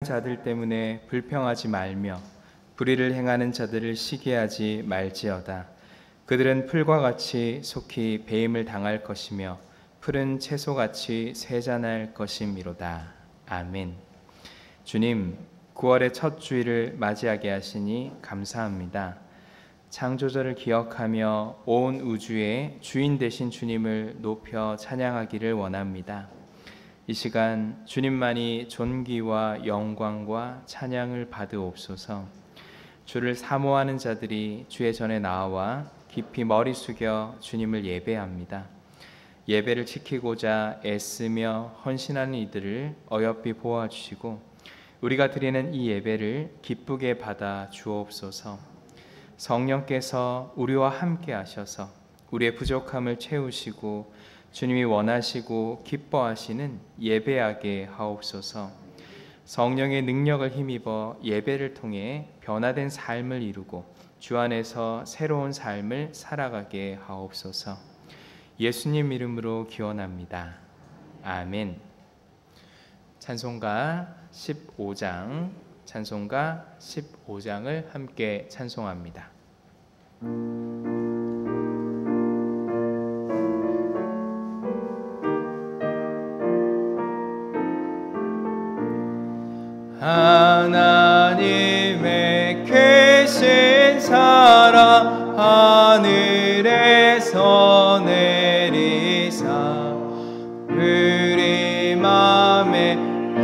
자들 때문에 불평하지 말며 불의를 행하는 자들을 시기하지 말지어다. 그들은 풀과 같이 속히 배임을 당할 것이며 푸른 채소같이 쇠잔할 것이미로다. 아멘. 주님, 9월의 첫 주일을 맞이하게 하시니 감사합니다. 창조주를 기억하며 온 우주의 주인 되신 주님을 높여 찬양하기를 원합니다. 이 시간 주님만이 존귀와 영광과 찬양을 받으옵소서. 주를 사모하는 자들이 주의 전에 나와 깊이 머리 숙여 주님을 예배합니다. 예배를 지키고자 애쓰며 헌신하는 이들을 어여삐 보아주시고 우리가 드리는 이 예배를 기쁘게 받아 주옵소서. 성령께서 우리와 함께 하셔서 우리의 부족함을 채우시고 주님이 원하시고 기뻐하시는 예배하게 하옵소서. 성령의 능력을 힘입어 예배를 통해 변화된 삶을 이루고 주 안에서 새로운 삶을 살아가게 하옵소서. 예수님 이름으로 기원합니다. 아멘. 찬송가 15장, 찬송가 15장을 함께 찬송합니다. 하나님의 계신 사랑 하늘에서 내리사 우리 맘에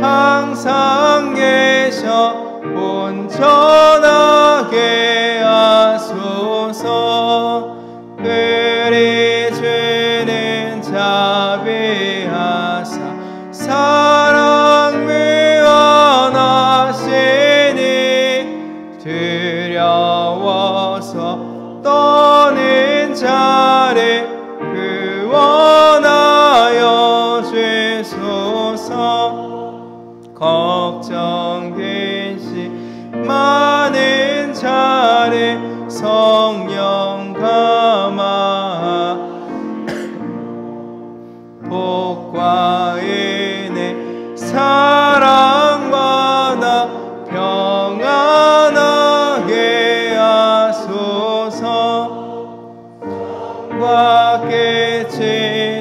항상 계셔 온전하게 하소서. 우리 주는 자비하사 사랑 무한하시니 두려워서 떠는 자를 구원하여 주소서. 걱정 근심 많은 자를 성령 감화 복과 은혜 사랑받아 평안하게 하소서. 과 끝이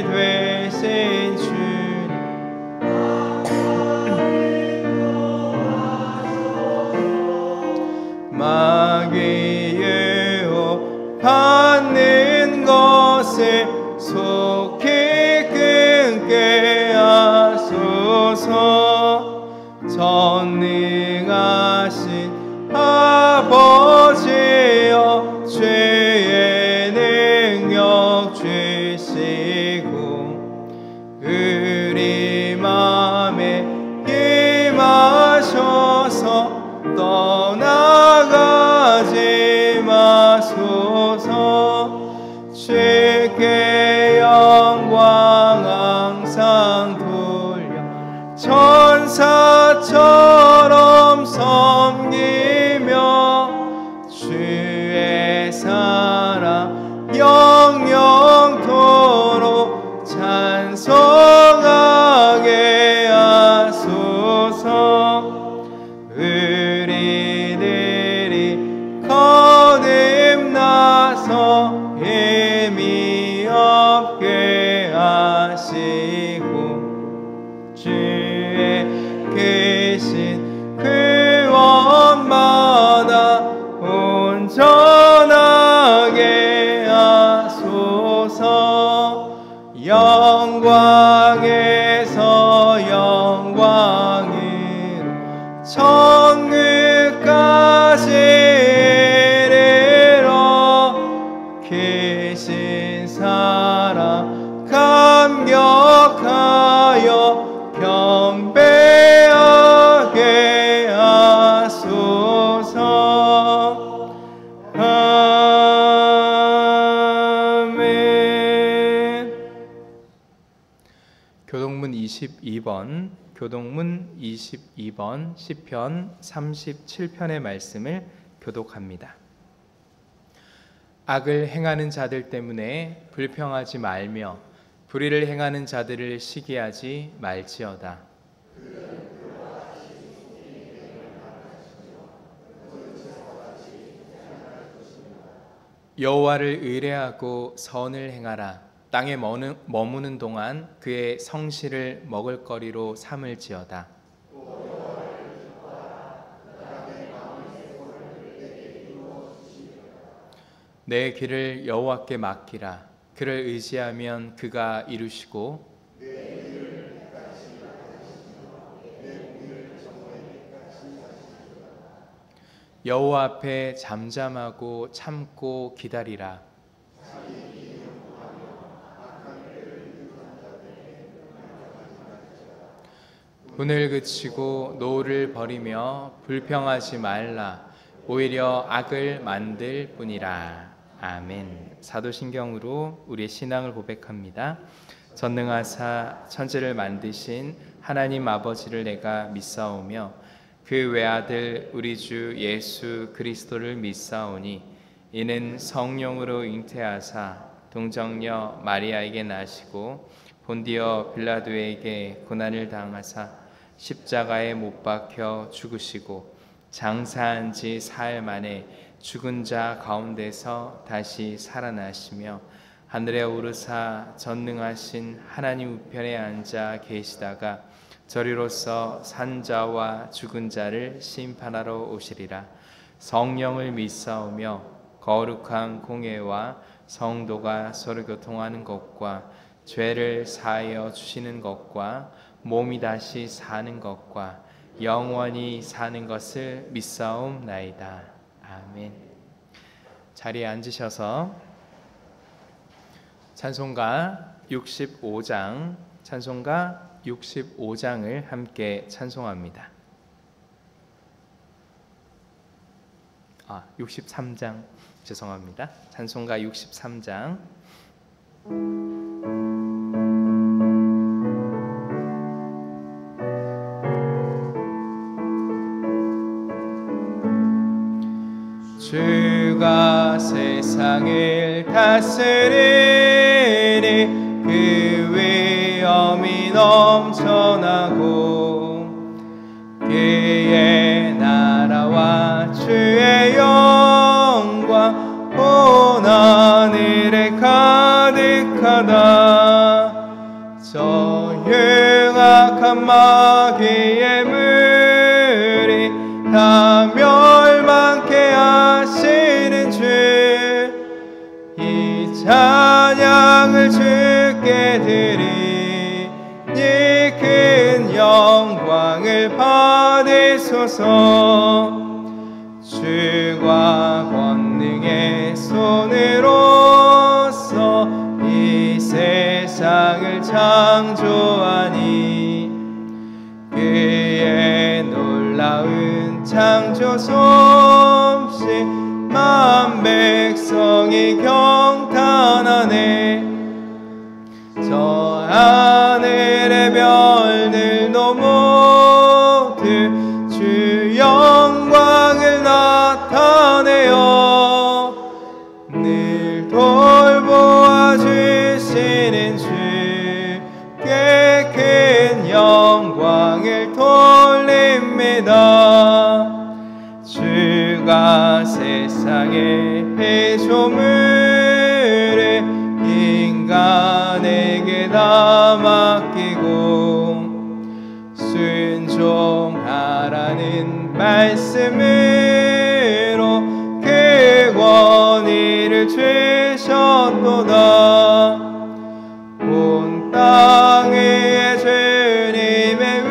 되신 주님 마귀 유혹 받는 것을 속히 끊게 하소서. 전능하신 아버지여 주의 능력 주시고 우리 맘에 임하셔서 떠나가지 마소서. 주께 영광 항상 돌려 천사처럼 섬기며 주의 사랑 영영토록 찬송하게 하소서. 우리들이 거듭나서 힘이 없게 하시고 주의 크신 구원받아 온전하게 하소서. 영광에서 영광으로 천국까지 이르러 계신 사랑 감격하여 경배하게 하소서. 아멘. 교동문 22번 시편 37편의 말씀을 교독합니다. 악을 행하는 자들 때문에 불평하지 말며 불의를 행하는 자들을 시기하지 말지어다. 여호와를 의뢰하고 선을 행하라. 땅에 머무는 동안 그의 성실을 먹을거리로 삼을지어다. 내 길을 여호와께 맡기라. 그를 의지하면 그가 이루시고 여호와 앞에 잠잠하고 참고 기다리라. 분을 그치고 노를 버리며 불평하지 말라. 오히려 악을 만들 뿐이라. 아멘. 사도신경으로 우리의 신앙을 고백합니다. 전능하사 천지를 만드신 하나님 아버지를 내가 믿사오며 그 외아들 우리 주 예수 그리스도를 믿사오니 이는 성령으로 잉태하사 동정녀 마리아에게 나시고 본디어 빌라도에게 고난을 당하사 십자가에 못 박혀 죽으시고 장사한 지 사흘 만에 죽은 자 가운데서 다시 살아나시며 하늘에 오르사 전능하신 하나님 우편에 앉아 계시다가 저리로서 산자와 죽은 자를 심판하러 오시리라. 성령을 믿사오며 거룩한 공예와 성도가 서로 교통하는 것과 죄를 사하여 주시는 것과 몸이 다시 사는 것과 영원히 사는 것을 믿사옵나이다. 아멘. 자리에 앉으셔서 찬송가 65장을 함께 찬송합니다. 63장 죄송합니다. 찬송가 63장. 주가 세상을 다스리니 그 위엄이 넘쳐나고 그의 나라와 주의 영광 온 하늘에 가득하다. 저 흉악한 마귀의 무리 다 멸망케 하시는 주, 이 찬양을 주께 드리니 큰 영광을 받으소서. 주가 권능의 손으로서 이 세상을 창조하니 그의 놀라운 창조 솜씨 만 백성이 경탄하네. 저 하늘의 별들도 모두 주 영광을 나타내어 늘 돌보아 주시는 주께 큰 영광을 돌립니다. 주가 세상의 피조물을 인간에게 다 맡기고 순종하라는 말씀으로 그 권위를 주셨도다. 온 땅 위에 주님의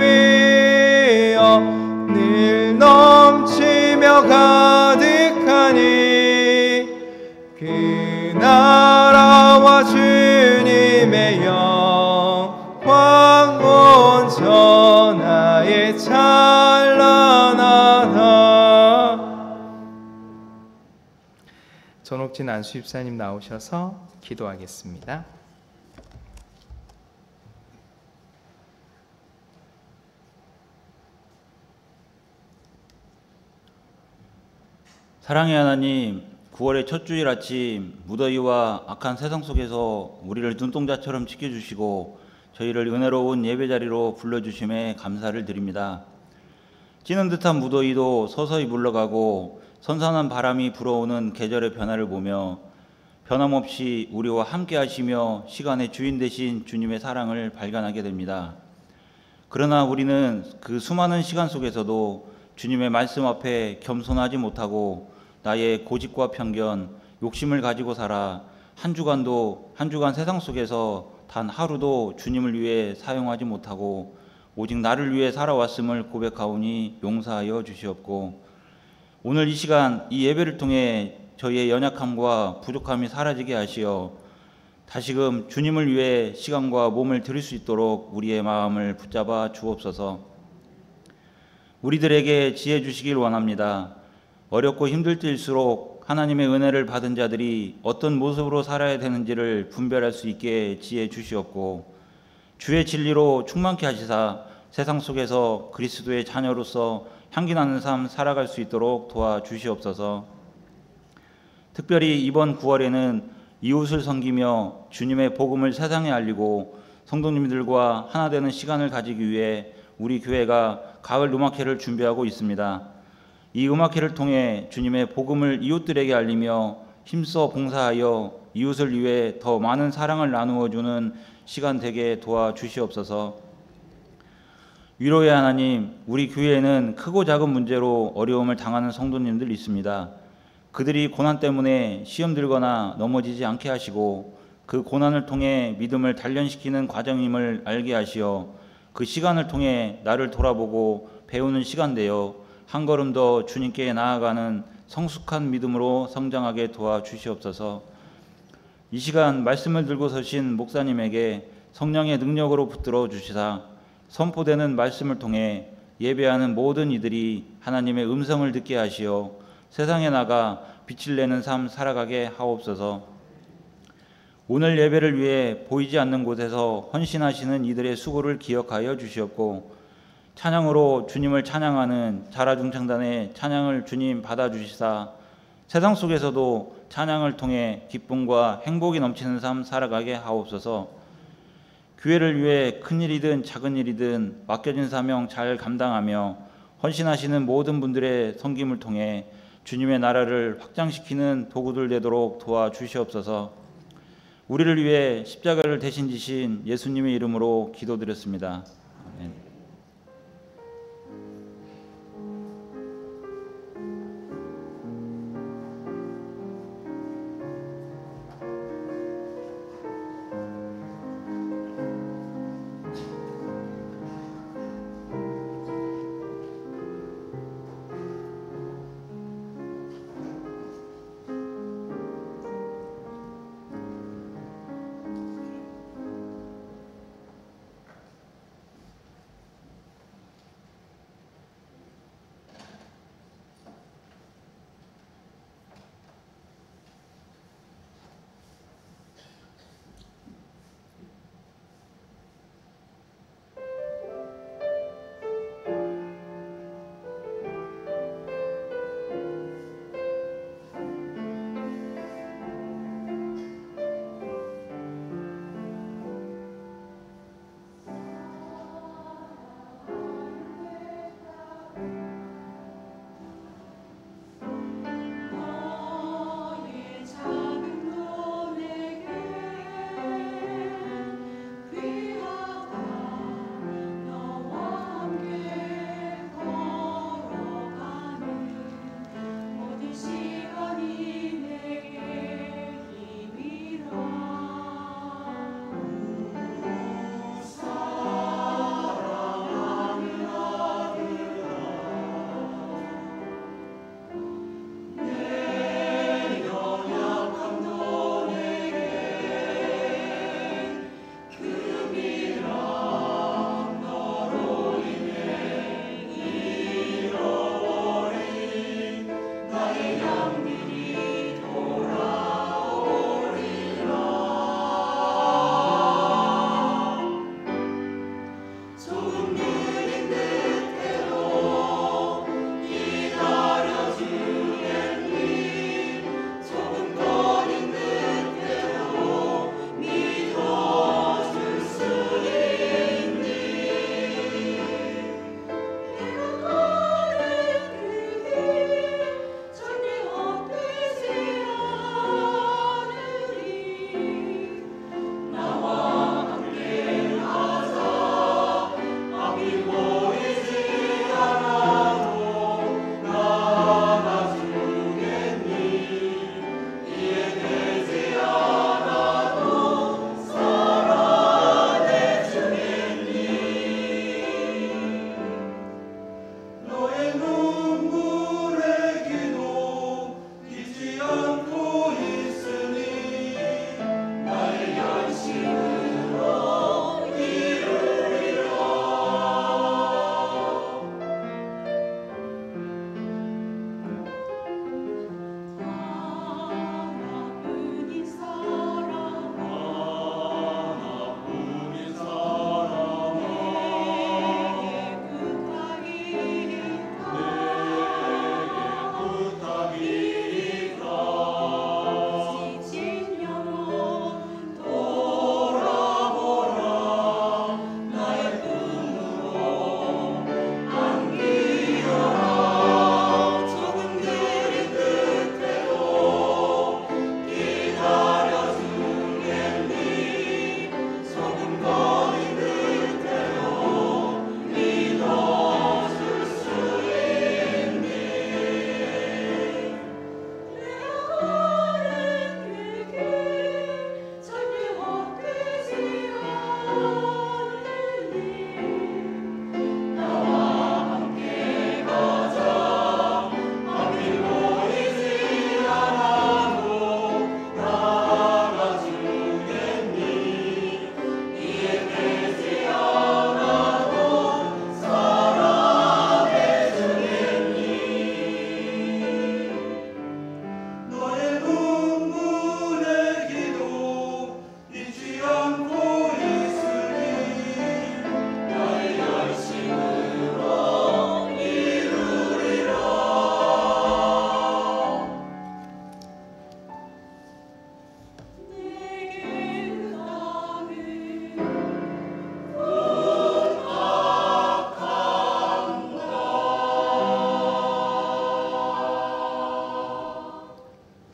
위엄 늘 넘치며 가득하니 그 나라와 주님의 영광 온 천하에 찬란하다. 전옥진 안수집사님 나오셔서 기도하겠습니다. 사랑의 하나님, 9월의 첫 주일 아침 무더위와 악한 세상 속에서 우리를 눈동자처럼 지켜주시고 저희를 은혜로운 예배 자리로 불러주심에 감사를 드립니다. 찌는 듯한 무더위도 서서히 물러가고 선선한 바람이 불어오는 계절의 변화를 보며 변함없이 우리와 함께 하시며 시간의 주인 되신 주님의 사랑을 발견하게 됩니다. 그러나 우리는 그 수많은 시간 속에서도 주님의 말씀 앞에 겸손하지 못하고 나의 고집과 편견, 욕심을 가지고 살아 한 주간 세상 속에서 단 하루도 주님을 위해 사용하지 못하고 오직 나를 위해 살아왔음을 고백하오니 용서하여 주시옵고, 오늘 이 시간 이 예배를 통해 저희의 연약함과 부족함이 사라지게 하시어 다시금 주님을 위해 시간과 몸을 드릴 수 있도록 우리의 마음을 붙잡아 주옵소서. 우리들에게 지혜 주시길 원합니다. 어렵고 힘들 때일수록 하나님의 은혜를 받은 자들이 어떤 모습으로 살아야 되는지를 분별할 수 있게 지혜 주시옵고, 주의 진리로 충만케 하시사 세상 속에서 그리스도의 자녀로서 향기나는 삶 살아갈 수 있도록 도와주시옵소서. 특별히 이번 9월에는 이웃을 섬기며 주님의 복음을 세상에 알리고 성도님들과 하나 되는 시간을 가지기 위해 우리 교회가 가을 음악회를 준비하고 있습니다. 이 음악회를 통해 주님의 복음을 이웃들에게 알리며 힘써 봉사하여 이웃을 위해 더 많은 사랑을 나누어 주는 시간 되게 도와주시옵소서. 위로의 하나님, 우리 교회에는 크고 작은 문제로 어려움을 당하는 성도님들 있습니다. 그들이 고난 때문에 시험 들거나 넘어지지 않게 하시고 그 고난을 통해 믿음을 단련시키는 과정임을 알게 하시어 그 시간을 통해 나를 돌아보고 배우는 시간 되어 한 걸음 더 주님께 나아가는 성숙한 믿음으로 성장하게 도와주시옵소서. 이 시간 말씀을 들고 서신 목사님에게 성령의 능력으로 붙들어 주시사 선포되는 말씀을 통해 예배하는 모든 이들이 하나님의 음성을 듣게 하시어 세상에 나가 빛을 내는 삶 살아가게 하옵소서. 오늘 예배를 위해 보이지 않는 곳에서 헌신하시는 이들의 수고를 기억하여 주시옵고, 찬양으로 주님을 찬양하는 자라중창단의 찬양을 주님 받아주시사 세상 속에서도 찬양을 통해 기쁨과 행복이 넘치는 삶 살아가게 하옵소서. 교회를 위해 큰 일이든 작은 일이든 맡겨진 사명 잘 감당하며 헌신하시는 모든 분들의 섬김을 통해 주님의 나라를 확장시키는 도구들 되도록 도와주시옵소서. 우리를 위해 십자가를 대신 지신 예수님의 이름으로 기도드렸습니다. 아멘.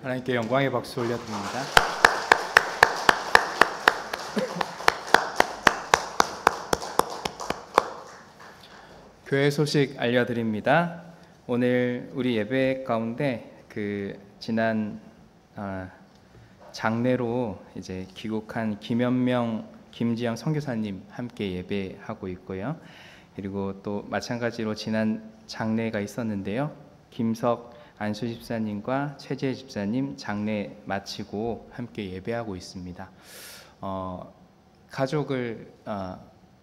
하나님께 영광의 박수 올려드립니다. 교회 소식 알려드립니다. 오늘 우리 예배 가운데 지난 장례로 이제 귀국한 김현명, 김지영 선교사님 함께 예배하고 있고요. 그리고 또 마찬가지로 지난 장례가 있었는데요. 김석 안수 집사님과 최재 집사님 장례 마치고 함께 예배하고 있습니다. 가족을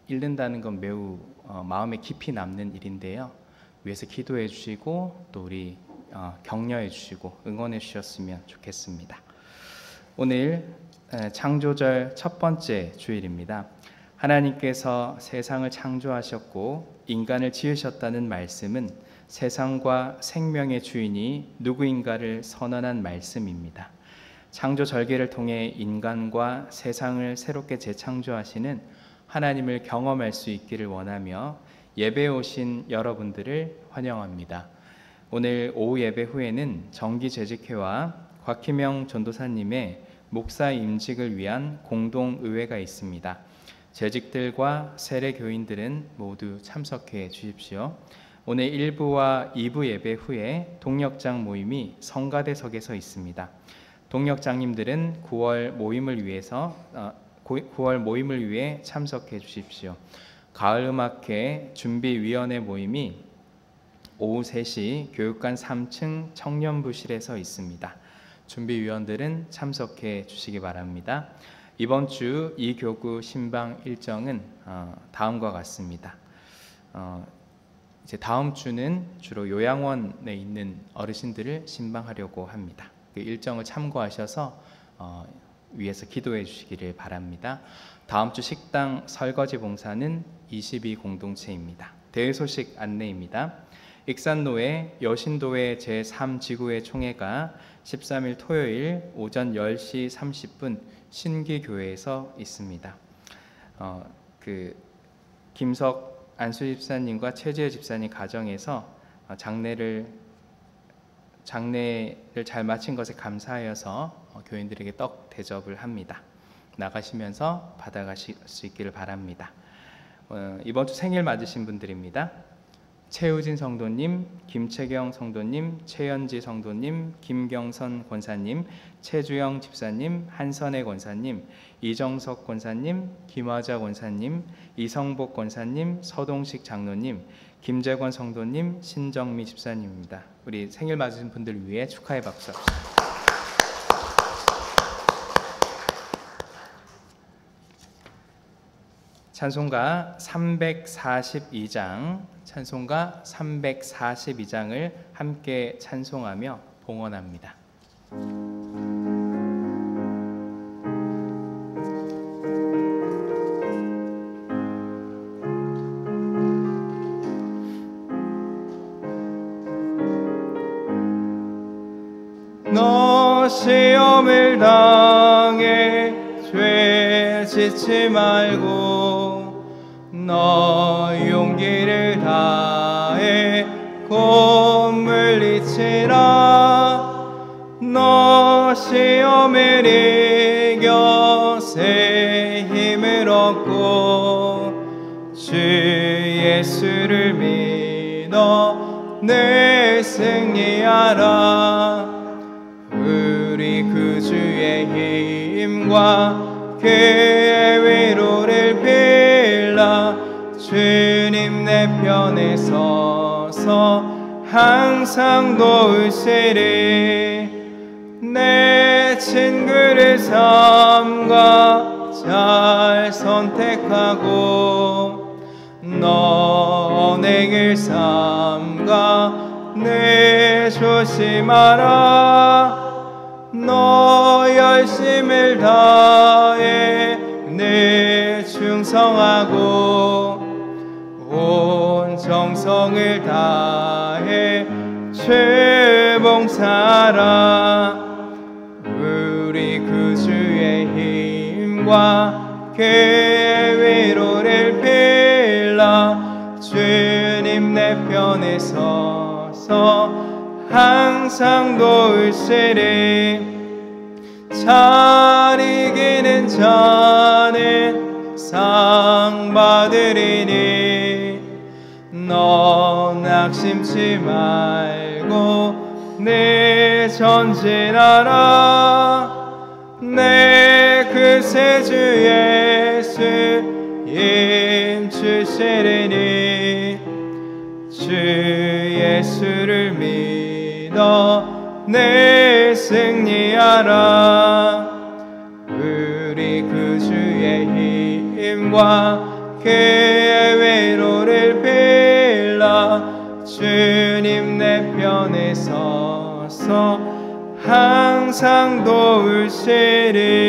잃는다는 건 매우 마음에 깊이 남는 일인데요. 위해서 기도해 주시고 또 우리 격려해 주시고 응원해 주셨으면 좋겠습니다. 오늘 창조절 첫 번째 주일입니다. 하나님께서 세상을 창조하셨고 인간을 지으셨다는 말씀은 세상과 생명의 주인이 누구인가를 선언한 말씀입니다. 창조 절기를 통해 인간과 세상을 새롭게 재창조하시는 하나님을 경험할 수 있기를 원하며 예배에 오신 여러분들을 환영합니다. 오늘 오후 예배 후에는 정기재직회와 곽희명 전도사님의 목사 임직을 위한 공동의회가 있습니다. 재직들과 세례교인들은 모두 참석해 주십시오. 오늘 1부와 2부 예배 후에 동력장 모임이 성가대석에서 있습니다. 동력장님들은 9월 모임을 위해 참석해 주십시오. 가을음악회 준비위원회 모임이 오후 3시 교육관 3층 청년부실에서 있습니다. 준비위원들은 참석해 주시기 바랍니다. 이번 주 이 교구 신방 일정은 다음과 같습니다. 이제 다음 주는 주로 요양원에 있는 어르신들을 신방하려고 합니다. 그 일정을 참고하셔서 위에서 기도해 주시기를 바랍니다. 다음 주 식당 설거지 봉사는 22 공동체입니다. 대회 소식 안내입니다. 익산노회 여신도회 제3지구회 총회가 13일 토요일 오전 10시 30분 신기교회에서 있습니다. 김석 안수 집사님과 최재 집사님 가정에서 장례를 잘 마친 것에 감사하여서 교인들에게 떡 대접을 합니다. 나가시면서 받아가실 수 있기를 바랍니다. 이번 주 생일 맞으신 분들입니다. 최우진 성도님, 김채경 성도님, 최연지 성도님, 김경선 권사님, 최주영 집사님, 한선혜 권사님, 이정석 권사님, 김화자 권사님, 이성복 권사님, 서동식 장로님, 김재권 성도님, 신정미 집사님입니다. 우리 생일 맞으신 분들 위해 축하의 박수. 찬송가 342장을 함께 찬송하며 봉헌합니다. 너 시험을 당해 죄 짓지 말고 너 용기를 다해 곧 물리치라. 너 시험을 이겨 새 힘을 얻고 주 예수를 믿어 늘 승리하라. 우리 구주의 힘과 그의 위로를 빌라. 주님 내 편에 서서 항상 도우시리. 내 친구를 삼가 잘 선택하고 너 언행을 삼가 늘 조심하라. 너 열심을 다해 늘 충성하고 온 정성을 다해 죄 봉사하라. 우리 구주의 힘과 그의 위로를 빌라. 주님 내 편에 서서 항상 도우시리. 잘 이기는 자는 상 받으리니 너 낙심치 말고 내 전진하라. 내 그새 주 예수 힘주시리니 주 예수를 믿어 내 승리하라. 우리 그 주의 힘과 그의 위로를 빌라. 주님 내 편에 서서 항상 도우시리.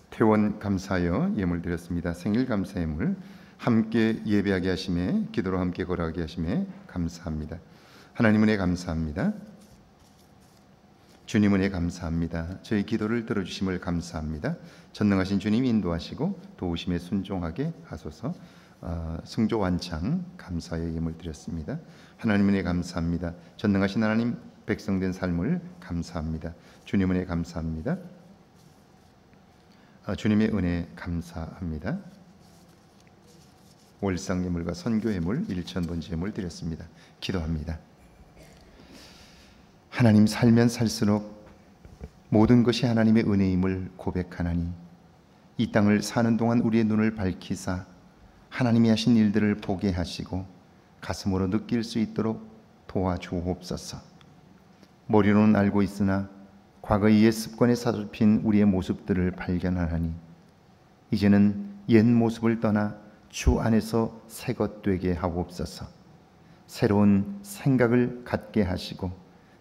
퇴원 감사하여 예물 드렸습니다. 생일 감사 예물 함께 예배하게 하심에, 기도로 함께 걸어가게 하심에 감사합니다. 하나님 은혜 감사합니다. 주님 은혜 감사합니다. 저희 기도를 들어주심을 감사합니다. 전능하신 주님 인도하시고 도우심에 순종하게 하소서. 승조 완창 감사의 예물 드렸습니다. 하나님 은혜 감사합니다. 전능하신 하나님 백성된 삶을 감사합니다. 주님 은혜 감사합니다. 주님의 은혜 감사합니다. 월상 예물과 선교 예물 1,000번째 예물 드렸습니다. 기도합니다. 하나님, 살면 살수록 모든 것이 하나님의 은혜임을 고백하나니 이 땅을 사는 동안 우리의 눈을 밝히사 하나님이 하신 일들을 보게 하시고 가슴으로 느낄 수 있도록 도와주옵소서. 머리로는 알고 있으나 과거의 옛 습관에 사로잡힌 우리의 모습들을 발견하나니 이제는 옛 모습을 떠나 주 안에서 새 것 되게 하옵소서. 새로운 생각을 갖게 하시고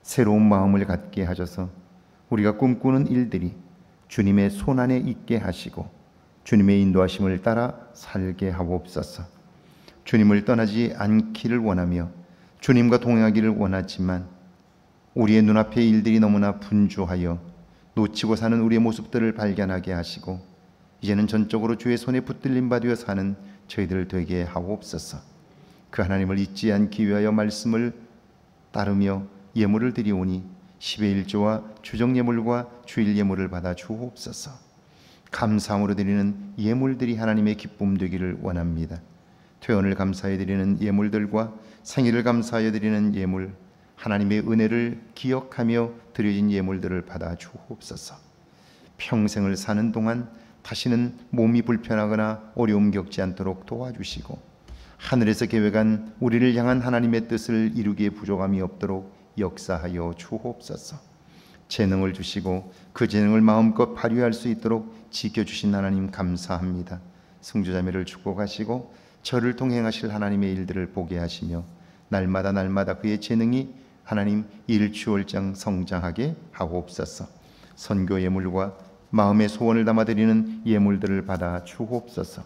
새로운 마음을 갖게 하셔서 우리가 꿈꾸는 일들이 주님의 손안에 있게 하시고 주님의 인도하심을 따라 살게 하옵소서. 주님을 떠나지 않기를 원하며 주님과 동행하기를 원하지만 우리의 눈앞의 일들이 너무나 분주하여 놓치고 사는 우리의 모습들을 발견하게 하시고 이제는 전적으로 주의 손에 붙들림 받으며 사는 저희들 되게 하옵소서. 그 하나님을 잊지 않기 위하여 말씀을 따르며 예물을 드리오니 10의 1조와 주정 예물과 주일 예물을 받아 주옵소서. 감사함으로 드리는 예물들이 하나님의 기쁨 되기를 원합니다. 퇴원을 감사해 드리는 예물들과 생일을 감사하여 드리는 예물, 하나님의 은혜를 기억하며 드려진 예물들을 받아 주옵소서. 평생을 사는 동안 다시는 몸이 불편하거나 어려움 겪지 않도록 도와주시고 하늘에서 계획한 우리를 향한 하나님의 뜻을 이루기에 부족함이 없도록 역사하여 주옵소서. 재능을 주시고 그 재능을 마음껏 발휘할 수 있도록 지켜주신 하나님 감사합니다. 승주자매를 축복하시고 저를 통행하실 하나님의 일들을 보게 하시며 날마다 그의 재능이 하나님 일추월장 성장하게 하옵소서. 선교 예물과 마음의 소원을 담아드리는 예물들을 받아 주옵소서.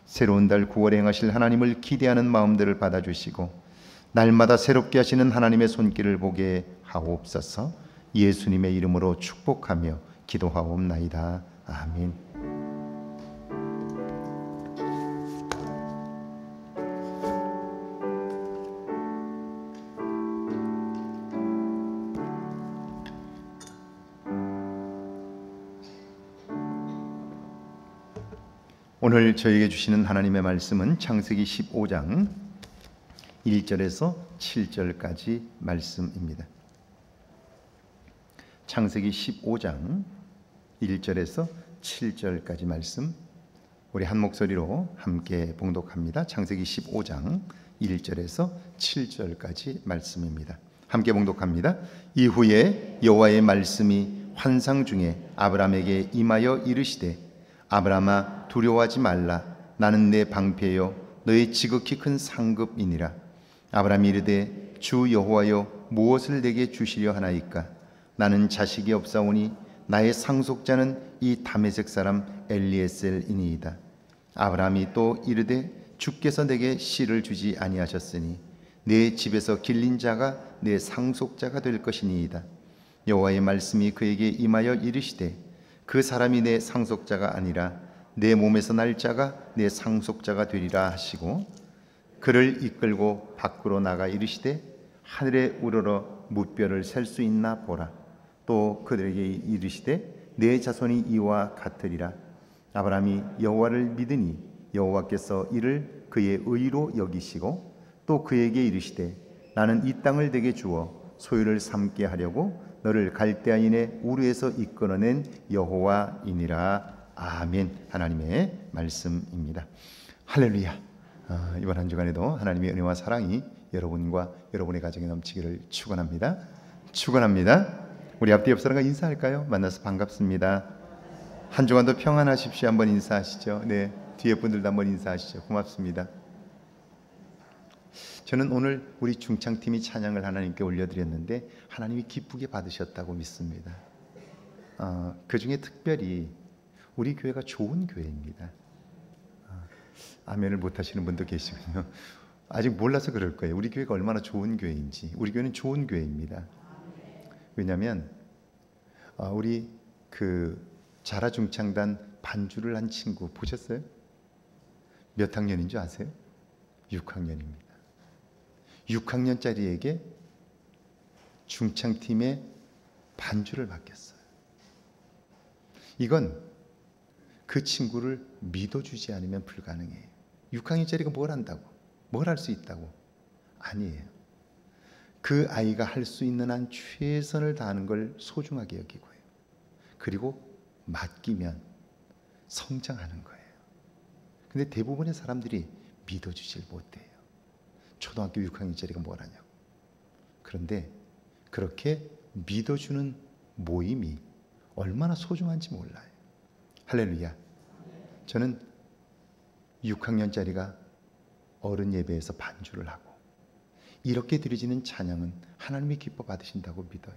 새로운 달 9월에 행하실 하나님을 기대하는 마음들을 받아주시고 날마다 새롭게 하시는 하나님의 손길을 보게 하옵소서. 예수님의 이름으로 축복하며 기도하옵나이다. 아멘. 오늘 저에게 주시는 하나님의 말씀은 창세기 15장 1절에서 7절까지 말씀입니다. 창세기 15장 1절에서 7절까지 말씀, 우리 한 목소리로 함께 봉독합니다. 창세기 15장 1절에서 7절까지 말씀입니다. 함께 봉독합니다. 이후에 여호와의 말씀이 환상 중에 아브라함에게 임하여 이르시되 아브라함아 두려워하지 말라. 나는 내 방패요 너의 지극히 큰 상급이니라. 아브라함이 이르되 주 여호와여 무엇을 내게 주시려 하나이까? 나는 자식이 없사오니 나의 상속자는 이 다메섹 사람 엘리에셀이니이다. 아브라함이 또 이르되 주께서 내게 씨를 주지 아니하셨으니 내 집에서 길린 자가 내 상속자가 될 것이니이다. 여호와의 말씀이 그에게 임하여 이르시되 그 사람이 내 상속자가 아니라 내 몸에서 날 자가 내 상속자가 되리라 하시고 그를 이끌고 밖으로 나가 이르시되 하늘에 우러러 무뼈를 셀 수 있나 보라. 또 그들에게 이르시되 내 자손이 이와 같으리라. 아브라함이 여호와를 믿으니 여호와께서 이를 그의 의로 여기시고 또 그에게 이르시되 나는 이 땅을 내게 주어 소유를 삼게 하려고 너를 갈대아인의 우르에서 이끌어낸 여호와이니라. 아멘. 하나님의 말씀입니다. 할렐루야. 이번 한 주간에도 하나님의 은혜와 사랑이 여러분과 여러분의 가정에 넘치기를 축원합니다. 축원합니다. 우리 앞뒤 옆 사람과 인사할까요? 만나서 반갑습니다. 한 주간도 평안하십시오. 한번 인사하시죠. 네, 뒤에 분들도 한번 인사하시죠. 고맙습니다. 저는 오늘 우리 중창팀이 찬양을 하나님께 올려드렸는데 하나님이 기쁘게 받으셨다고 믿습니다. 그 중에 특별히 우리 교회가 좋은 교회입니다. 아멘을 못하시는 분도 계시군요. 아직 몰라서 그럴 거예요. 우리 교회가 얼마나 좋은 교회인지. 우리 교회는 좋은 교회입니다. 왜냐하면 우리 그 자라 중창단 반주를 한 친구 보셨어요? 몇 학년인 줄 아세요? 6학년입니다. 6학년짜리에게 중창팀의 반주를 맡겼어요. 이건 그 친구를 믿어주지 않으면 불가능해요. 6학년짜리가 뭘 한다고? 뭘 할 수 있다고? 아니에요. 그 아이가 할 수 있는 한 최선을 다하는 걸 소중하게 여기고요. 그리고 맡기면 성장하는 거예요. 근데 대부분의 사람들이 믿어주질 못해요. 초등학교 6학년짜리가 뭘 하냐고. 그런데 그렇게 믿어주는 모임이 얼마나 소중한지 몰라요. 할렐루야. 저는 6학년짜리가 어른 예배에서 반주를 하고 이렇게 드려지는 찬양은 하나님이 기뻐 받으신다고 믿어요.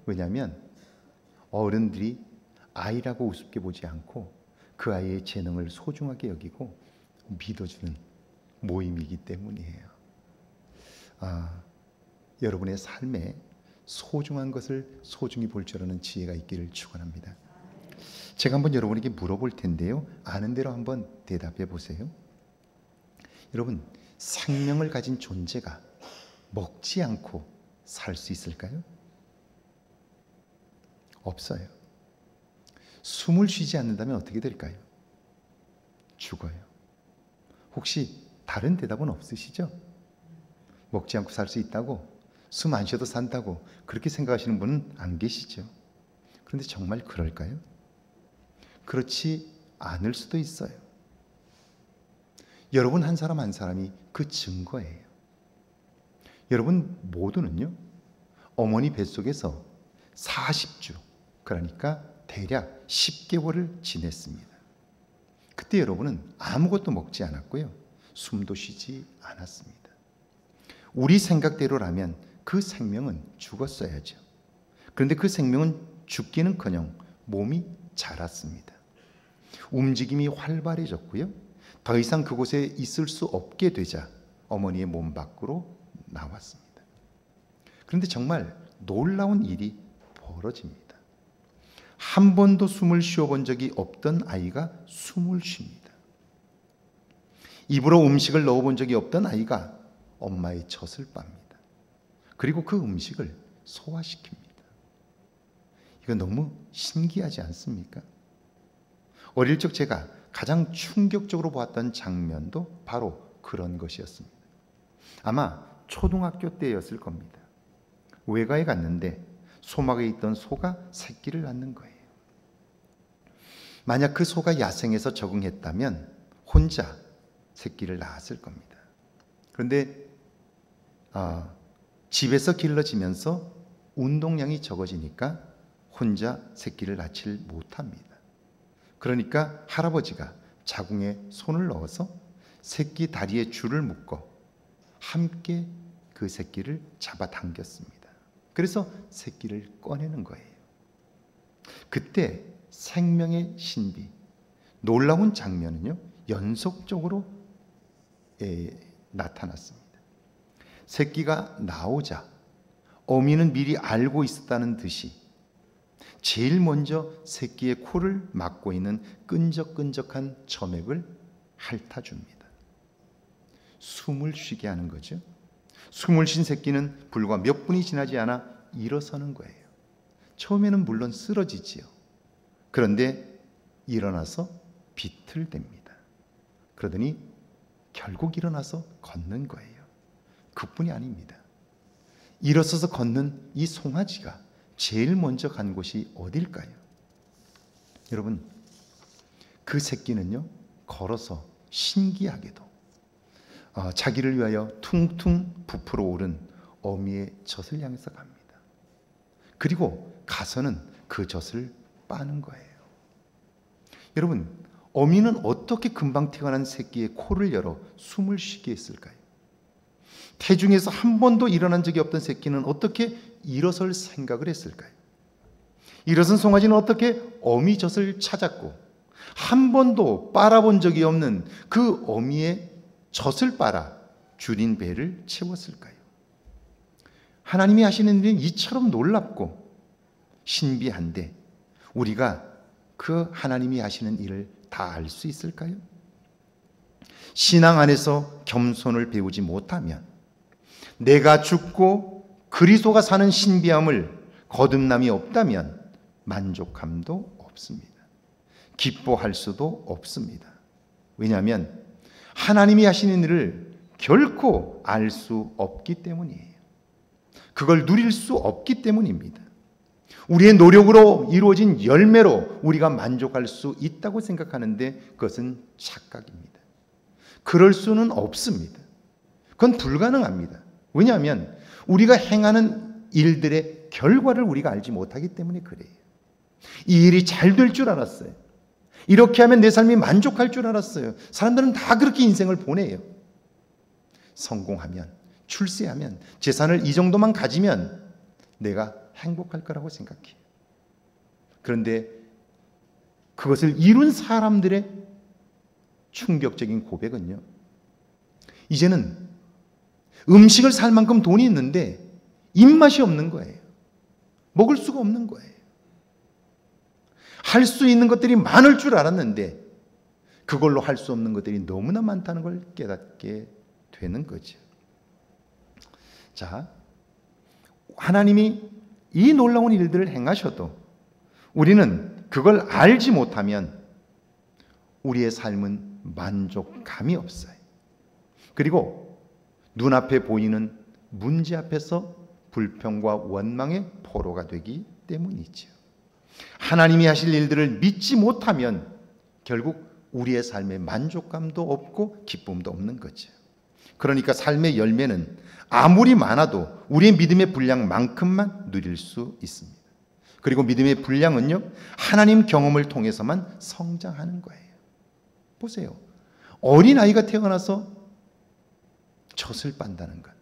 왜냐하면 어른들이 아이라고 우습게 보지 않고 그 아이의 재능을 소중하게 여기고 믿어주는 모임이기 때문이에요. 여러분의 삶에 소중한 것을 소중히 볼 줄 아는 지혜가 있기를 축원합니다. 제가 한번 여러분에게 물어볼 텐데요. 아는 대로 한번 대답해 보세요. 여러분, 생명을 가진 존재가 먹지 않고 살 수 있을까요? 없어요. 숨을 쉬지 않는다면 어떻게 될까요? 죽어요. 혹시 다른 대답은 없으시죠? 먹지 않고 살 수 있다고? 숨 안 쉬어도 산다고? 그렇게 생각하시는 분은 안 계시죠? 그런데 정말 그럴까요? 그렇지 않을 수도 있어요. 여러분 한 사람 한 사람이 그 증거예요. 여러분 모두는요, 어머니 뱃속에서 40주, 그러니까 대략 10개월을 지냈습니다. 그때 여러분은 아무것도 먹지 않았고요, 숨도 쉬지 않았습니다. 우리 생각대로라면 그 생명은 죽었어야죠. 그런데 그 생명은 죽기는커녕 몸이 자랐습니다. 움직임이 활발해졌고요, 더 이상 그곳에 있을 수 없게 되자 어머니의 몸 밖으로 나왔습니다. 그런데 정말 놀라운 일이 벌어집니다. 한 번도 숨을 쉬어본 적이 없던 아이가 숨을 쉽니다. 입으로 음식을 넣어본 적이 없던 아이가 엄마의 젖을 빱니다. 그리고 그 음식을 소화시킵니다. 이거 너무 신기하지 않습니까? 어릴 적 제가 가장 충격적으로 보았던 장면도 바로 그런 것이었습니다. 아마 초등학교 때였을 겁니다. 외가에 갔는데 소막에 있던 소가 새끼를 낳는 거예요. 만약 그 소가 야생에서 적응했다면 혼자 새끼를 낳았을 겁니다. 그런데 집에서 길러지면서 운동량이 적어지니까 혼자 새끼를 낳질 못합니다. 그러니까 할아버지가 자궁에 손을 넣어서 새끼 다리에 줄을 묶어 함께 그 새끼를 잡아당겼습니다. 그래서 새끼를 꺼내는 거예요. 그때 생명의 신비, 놀라운 장면은요, 연속적으로 나타났습니다. 새끼가 나오자 어미는 미리 알고 있었다는 듯이 제일 먼저 새끼의 코를 막고 있는 끈적끈적한 점액을 핥아줍니다. 숨을 쉬게 하는 거죠. 숨을 쉰 새끼는 불과 몇 분이 지나지 않아 일어서는 거예요. 처음에는 물론 쓰러지지요. 그런데 일어나서 비틀댑니다. 그러더니 결국 일어나서 걷는 거예요. 그뿐이 아닙니다. 일어서서 걷는 이 송아지가 제일 먼저 간 곳이 어딜까요? 여러분, 그 새끼는요, 걸어서 신기하게도 자기를 위하여 퉁퉁 부풀어 오른 어미의 젖을 향해서 갑니다. 그리고 가서는 그 젖을 빠는 거예요. 여러분, 어미는 어떻게 금방 태어난 새끼의 코를 열어 숨을 쉬게 했을까요? 태중에서 한 번도 일어난 적이 없던 새끼는 어떻게 일어설 생각을 했을까요? 일어선 송아지는 어떻게 어미 젖을 찾았고 한 번도 빨아본 적이 없는 그 어미의 젖을 빨아 줄인 배를 채웠을까요? 하나님이 하시는 일은 이처럼 놀랍고 신비한데 우리가 그 하나님이 하시는 일을 다 알 수 있을까요? 신앙 안에서 겸손을 배우지 못하면 내가 죽고 그리스도가 사는 신비함을 거듭남이 없다면 만족함도 없습니다. 기뻐할 수도 없습니다. 왜냐하면 하나님이 하시는 일을 결코 알 수 없기 때문이에요. 그걸 누릴 수 없기 때문입니다. 우리의 노력으로 이루어진 열매로 우리가 만족할 수 있다고 생각하는데 그것은 착각입니다. 그럴 수는 없습니다. 그건 불가능합니다. 왜냐하면 우리가 행하는 일들의 결과를 우리가 알지 못하기 때문에 그래요. 이 일이 잘 될 줄 알았어요. 이렇게 하면 내 삶이 만족할 줄 알았어요. 사람들은 다 그렇게 인생을 보내요. 성공하면, 출세하면, 재산을 이 정도만 가지면 내가 행복할 거라고 생각해요. 그런데 그것을 이룬 사람들의 충격적인 고백은요, 이제는 음식을 살 만큼 돈이 있는데 입맛이 없는 거예요. 먹을 수가 없는 거예요. 할 수 있는 것들이 많을 줄 알았는데 그걸로 할 수 없는 것들이 너무나 많다는 걸 깨닫게 되는 거죠. 자, 하나님이 이 놀라운 일들을 행하셔도 우리는 그걸 알지 못하면 우리의 삶은 만족감이 없어요. 그리고 눈앞에 보이는 문제 앞에서 불평과 원망의 포로가 되기 때문이죠. 하나님이 하실 일들을 믿지 못하면 결국 우리의 삶에 만족감도 없고 기쁨도 없는 거죠. 그러니까 삶의 열매는 아무리 많아도 우리의 믿음의 분량만큼만 누릴 수 있습니다. 그리고 믿음의 분량은요, 하나님 경험을 통해서만 성장하는 거예요. 보세요. 어린아이가 태어나서 젖을 빤다는 것,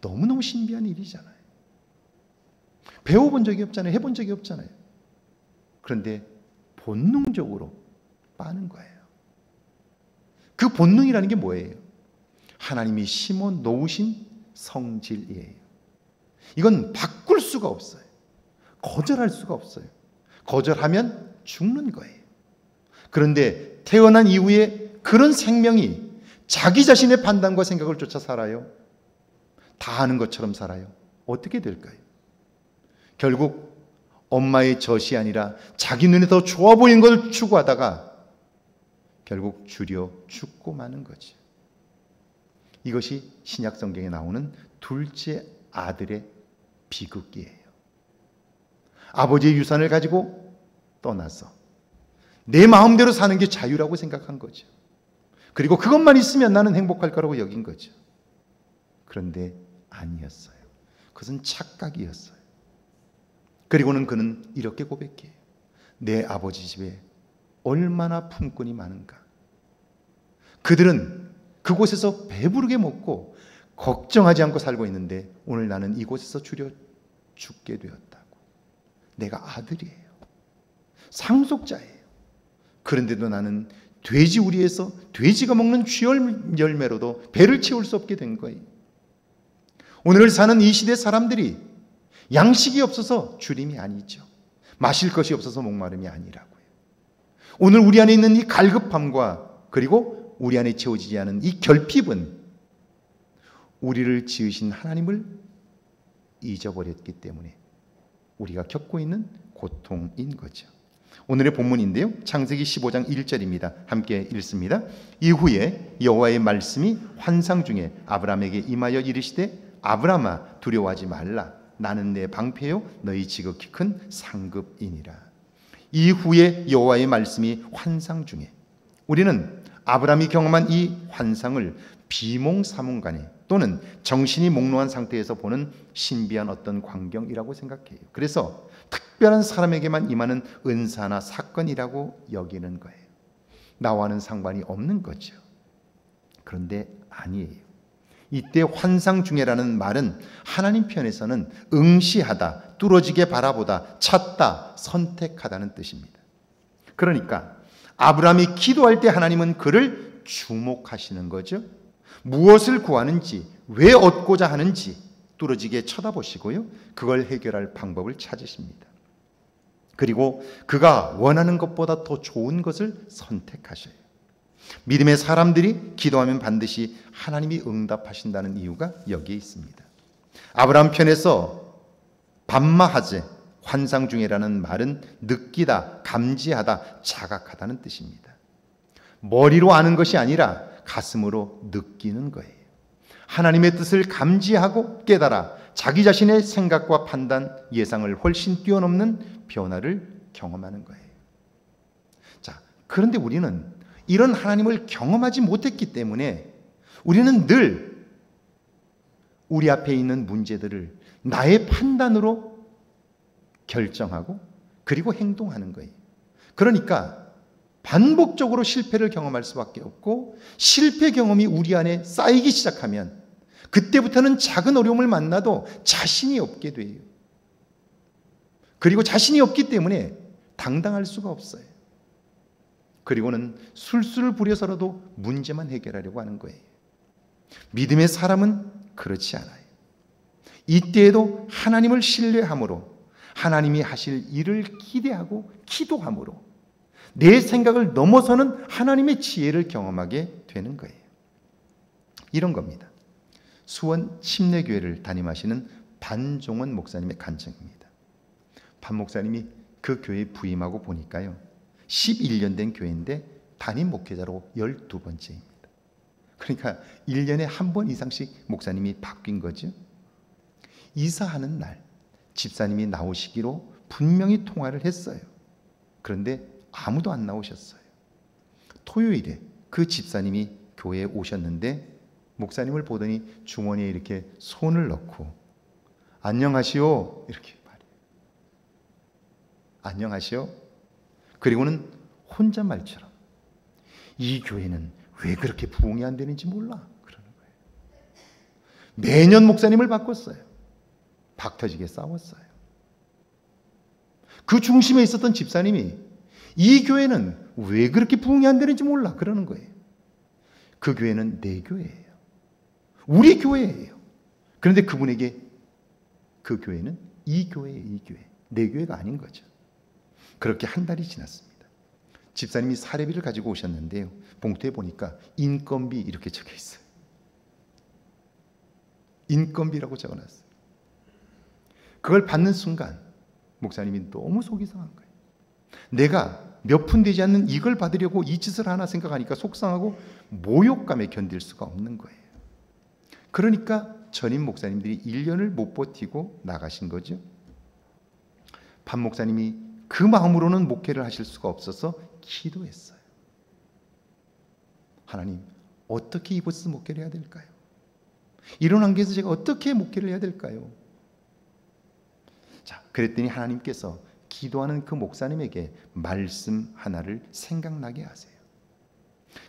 너무너무 신비한 일이잖아요. 배워본 적이 없잖아요. 해본 적이 없잖아요. 그런데 본능적으로 빠는 거예요. 그 본능이라는 게 뭐예요? 하나님이 심어 놓으신 성질이에요. 이건 바꿀 수가 없어요. 거절할 수가 없어요. 거절하면 죽는 거예요. 그런데 태어난 이후에 그런 생명이 자기 자신의 판단과 생각을 쫓아 살아요. 다 아는 것처럼 살아요. 어떻게 될까요? 결국 엄마의 젖이 아니라 자기 눈에 더 좋아 보이는 것을 추구하다가 결국 줄여 죽고 마는 거죠. 이것이 신약 성경에 나오는 둘째 아들의 비극이에요. 아버지의 유산을 가지고 떠나서 내 마음대로 사는 게 자유라고 생각한 거죠. 그리고 그것만 있으면 나는 행복할 거라고 여긴 거죠. 그런데 아니었어요. 그것은 착각이었어요. 그리고는 그는 이렇게 고백해요. 내 아버지 집에 얼마나 품꾼이 많은가. 그들은 그곳에서 배부르게 먹고 걱정하지 않고 살고 있는데 오늘 나는 이곳에서 줄여 죽게 되었다고. 내가 아들이에요. 상속자예요. 그런데도 나는 돼지 우리에서 돼지가 먹는 쥐 열매로도 배를 채울 수 없게 된 거예요. 오늘 사는 이 시대 사람들이 양식이 없어서 주림이 아니죠. 마실 것이 없어서 목마름이 아니라고요. 오늘 우리 안에 있는 이 갈급함과 그리고 우리 안에 채워지지 않은 이 결핍은 우리를 지으신 하나님을 잊어버렸기 때문에 우리가 겪고 있는 고통인 거죠. 오늘의 본문인데요, 창세기 15장 1절입니다. 함께 읽습니다. 이후에 여호와의 말씀이 환상 중에 아브라함에게 임하여 이르시되 아브라함아 두려워하지 말라. 나는 내 방패요 너희 지극히 큰 상급이니라. 이후에 여호와의 말씀이 환상 중에, 우리는 아브라함이 경험한 이 환상을 비몽사몽간에 또는 정신이 몽롱한 상태에서 보는 신비한 어떤 광경이라고 생각해요. 그래서 특별한 사람에게만 임하는 은사나 사건이라고 여기는 거예요. 나와는 상관이 없는 거죠. 그런데 아니에요. 이때 환상 중에라는 말은 하나님 편에서는 응시하다, 뚫어지게 바라보다, 찾다, 선택하다는 뜻입니다. 그러니까 아브라함이 기도할 때 하나님은 그를 주목하시는 거죠. 무엇을 구하는지, 왜 얻고자 하는지 뚫어지게 쳐다보시고요, 그걸 해결할 방법을 찾으십니다. 그리고 그가 원하는 것보다 더 좋은 것을 선택하셔요. 믿음의 사람들이 기도하면 반드시 하나님이 응답하신다는 이유가 여기에 있습니다. 아브라함 편에서 반마하제, 환상 중에라는 말은 느끼다, 감지하다, 자각하다는 뜻입니다. 머리로 아는 것이 아니라 가슴으로 느끼는 거예요. 하나님의 뜻을 감지하고 깨달아 자기 자신의 생각과 판단, 예상을 훨씬 뛰어넘는 변화를 경험하는 거예요. 자, 그런데 우리는 이런 하나님을 경험하지 못했기 때문에 우리는 늘 우리 앞에 있는 문제들을 나의 판단으로 결정하고 그리고 행동하는 거예요. 그러니까 반복적으로 실패를 경험할 수밖에 없고, 실패 경험이 우리 안에 쌓이기 시작하면 그때부터는 작은 어려움을 만나도 자신이 없게 돼요. 그리고 자신이 없기 때문에 당당할 수가 없어요. 그리고는 술수를 부려서라도 문제만 해결하려고 하는 거예요. 믿음의 사람은 그렇지 않아요. 이때에도 하나님을 신뢰함으로, 하나님이 하실 일을 기대하고 기도함으로 내 생각을 넘어서는 하나님의 지혜를 경험하게 되는 거예요. 이런 겁니다. 수원 침례교회를 담임하시는 반종원 목사님의 간증입니다. 반 목사님이 그 교회에 부임하고 보니까요, 11년 된 교회인데 담임 목회자로 12번째입니다. 그러니까 1년에 한 번 이상씩 목사님이 바뀐 거죠. 이사하는 날 집사님이 나오시기로 분명히 통화를 했어요. 그런데 아무도 안 나오셨어요. 토요일에 그 집사님이 교회에 오셨는데 목사님을 보더니 주머니에 이렇게 손을 넣고 안녕하시오 이렇게 말해요. 안녕하시오. 그리고는 혼잣말처럼 이 교회는 왜 그렇게 부흥이 안 되는지 몰라 그러는 거예요. 매년 목사님을 바꿨어요. 박터지게 싸웠어요. 그 중심에 있었던 집사님이 이 교회는 왜 그렇게 부흥이 안 되는지 몰라 그러는 거예요. 그 교회는 내 교회예요. 우리 교회예요. 그런데 그분에게 그 교회는 이 교회예요. 이 교회. 내 교회가 아닌 거죠. 그렇게 한 달이 지났습니다. 집사님이 사례비를 가지고 오셨는데요, 봉투에 보니까 인건비 이렇게 적혀 있어요. 인건비라고 적어놨어요. 그걸 받는 순간 목사님이 너무 속이 상한 거예요. 내가 몇 푼 되지 않는 이걸 받으려고 이 짓을 하나 생각하니까 속상하고 모욕감에 견딜 수가 없는 거예요. 그러니까 전임 목사님들이 1년을 못 버티고 나가신 거죠. 반 목사님이 그 마음으로는 목회를 하실 수가 없어서 기도했어요. 하나님, 어떻게 이곳에서 목회를 해야 될까요? 이런 환경에서 제가 어떻게 목회를 해야 될까요? 자, 그랬더니 하나님께서 기도하는 그 목사님에게 말씀 하나를 생각나게 하세요.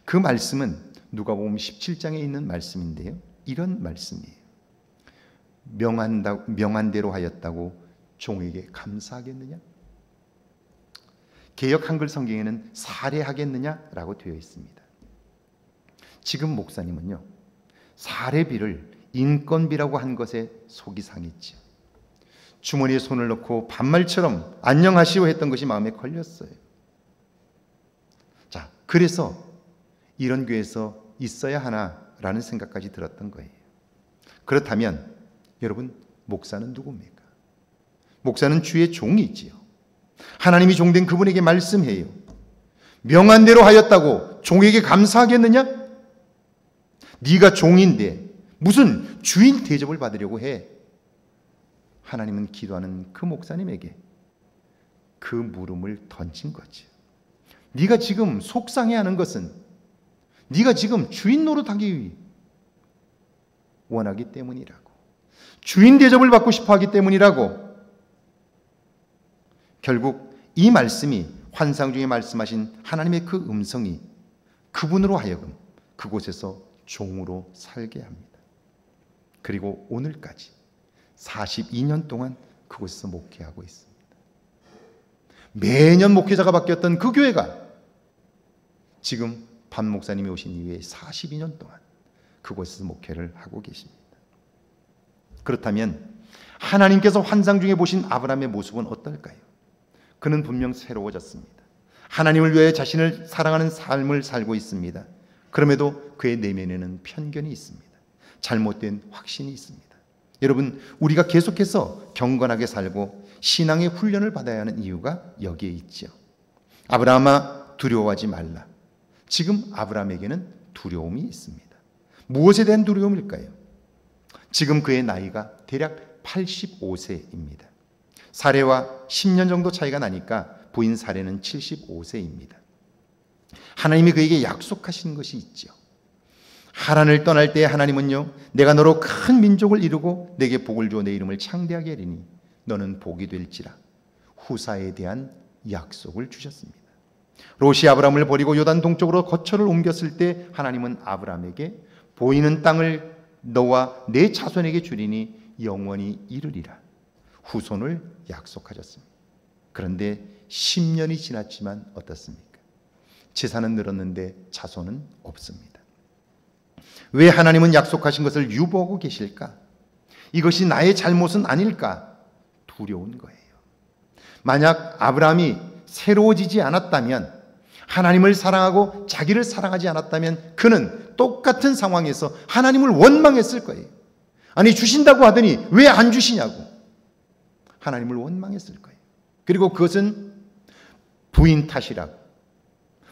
그 말씀은 누가복음 17장에 있는 말씀인데요, 이런 말씀이에요. 명한대로 하였다고 종에게 감사하겠느냐? 개역 한글 성경에는 살해하겠느냐라고 되어 있습니다. 지금 주머니에 손을 넣고 반말처럼 안녕하시오 했던 것이 마음에 걸렸어요. 자, 그래서 이런 교회에서 있어야 하나라는 생각까지 들었던 거예요. 그렇다면 여러분, 목사는 누굽니까? 목사는 주의 종이지요. 하나님이 종된 그분에게 말씀해요. 명한 대로 하였다고 종에게 감사하겠느냐? 네가 종인데 무슨 주인 대접을 받으려고 해? 하나님은 기도하는 그 목사님에게 그 물음을 던진 거죠. 네가 지금 속상해하는 것은 네가 지금 주인 노릇하기 원하기 때문이라고, 주인 대접을 받고 싶어하기 때문이라고. 결국 이 말씀이, 환상 중에 말씀하신 하나님의 그 음성이 그분으로 하여금 그곳에서 종으로 살게 합니다. 그리고 오늘까지 42년 동안 그곳에서 목회하고 있습니다. 매년 목회자가 바뀌었던 그 교회가 지금 반 목사님이 오신 이후에 42년 동안 그곳에서 목회를 하고 계십니다. 그렇다면 하나님께서 환상 중에 보신 아브라함의 모습은 어떨까요? 그는 분명 새로워졌습니다. 하나님을 위해 자신을 사랑하는 삶을 살고 있습니다. 그럼에도 그의 내면에는 편견이 있습니다. 잘못된 확신이 있습니다. 여러분, 우리가 계속해서 경건하게 살고 신앙의 훈련을 받아야 하는 이유가 여기에 있죠. 아브라함아, 두려워하지 말라. 지금 아브라함에게는 두려움이 있습니다. 무엇에 대한 두려움일까요? 지금 그의 나이가 대략 85세입니다. 사례와 10년 정도 차이가 나니까 부인 사례는 75세입니다. 하나님이 그에게 약속하신 것이 있죠. 하란을 떠날 때 하나님은요, 내가 너로 큰 민족을 이루고 내게 복을 주어 내 이름을 창대하게 하리니 너는 복이 될지라. 후사에 대한 약속을 주셨습니다. 롯이 아브라함을 버리고 요단 동쪽으로 거처를 옮겼을 때 하나님은 아브라함에게 보이는 땅을 너와 내 자손에게 주리니 영원히 이르리라. 후손을 약속하셨습니다. 그런데 10년이 지났지만 어떻습니까? 재산은 늘었는데 자손은 없습니다. 왜 하나님은 약속하신 것을 유보하고 계실까? 이것이 나의 잘못은 아닐까? 두려운 거예요. 만약 아브라함이 새로워지지 않았다면, 하나님을 사랑하고 자기를 사랑하지 않았다면 그는 똑같은 상황에서 하나님을 원망했을 거예요. 아니, 주신다고 하더니 왜 안 주시냐고 하나님을 원망했을 거예요. 그리고 그것은 부인 탓이라고,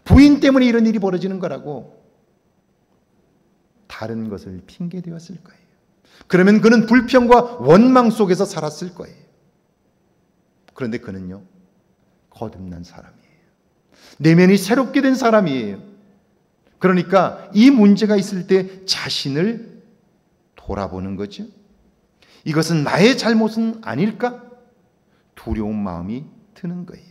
부인 때문에 이런 일이 벌어지는 거라고 다른 것을 핑계대었을 거예요. 그러면 그는 불평과 원망 속에서 살았을 거예요. 그런데 그는요, 거듭난 사람이에요. 내면이 새롭게 된 사람이에요. 그러니까 이 문제가 있을 때 자신을 돌아보는 거죠. 이것은 나의 잘못은 아닐까? 두려운 마음이 드는 거예요.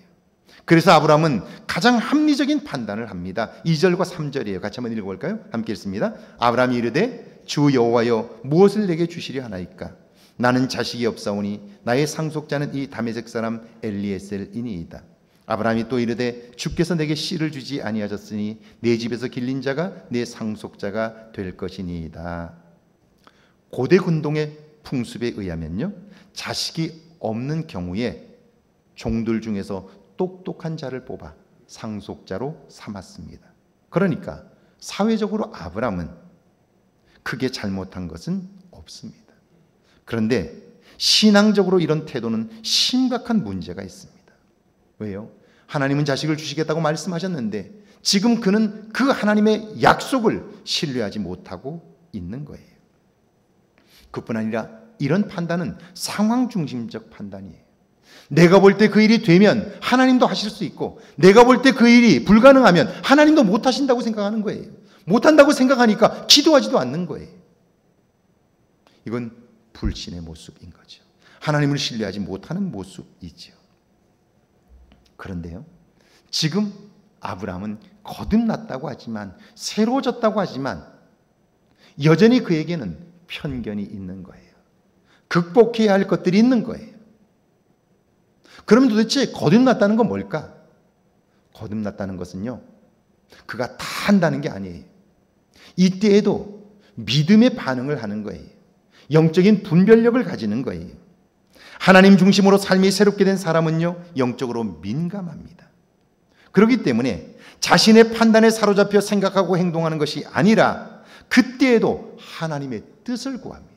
그래서 아브라함은 가장 합리적인 판단을 합니다. 2절과 3절이에요. 같이 한번 읽어볼까요? 함께 읽습니다. 아브라함이 이르되 주 여호와여 무엇을 내게 주시려 하나이까? 나는 자식이 없사오니 나의 상속자는 이 다메섹 사람 엘리에셀이니이다. 아브라함이 또 이르되 주께서 내게 씨를 주지 아니하셨으니 내 집에서 길린 자가 내 상속자가 될 것이니이다. 고대 근동의 풍습에 의하면요, 자식이 없는 경우에 종들 중에서 똑똑한 자를 뽑아 상속자로 삼았습니다. 그러니까 사회적으로 아브라함은 크게 잘못한 것은 없습니다. 그런데 신앙적으로 이런 태도는 심각한 문제가 있습니다. 왜요? 하나님은 자식을 주시겠다고 말씀하셨는데 지금 그는 그 하나님의 약속을 신뢰하지 못하고 있는 거예요. 그뿐 아니라 이런 판단은 상황 중심적 판단이에요. 내가 볼 때 그 일이 되면 하나님도 하실 수 있고, 내가 볼 때 그 일이 불가능하면 하나님도 못 하신다고 생각하는 거예요. 못한다고 생각하니까 기도하지도 않는 거예요. 이건 불신의 모습인 거죠. 하나님을 신뢰하지 못하는 모습이죠. 그런데요, 지금 아브라함은 거듭났다고 하지만, 새로워졌다고 하지만 여전히 그에게는 편견이 있는 거예요. 극복해야 할 것들이 있는 거예요. 그러면 도대체 거듭났다는 건 뭘까? 거듭났다는 것은요, 그가 다 한다는 게 아니에요. 이때에도 믿음의 반응을 하는 거예요. 영적인 분별력을 가지는 거예요. 하나님 중심으로 삶이 새롭게 된 사람은요, 영적으로 민감합니다. 그렇기 때문에 자신의 판단에 사로잡혀 생각하고 행동하는 것이 아니라 그때에도 하나님의 뜻을 구합니다.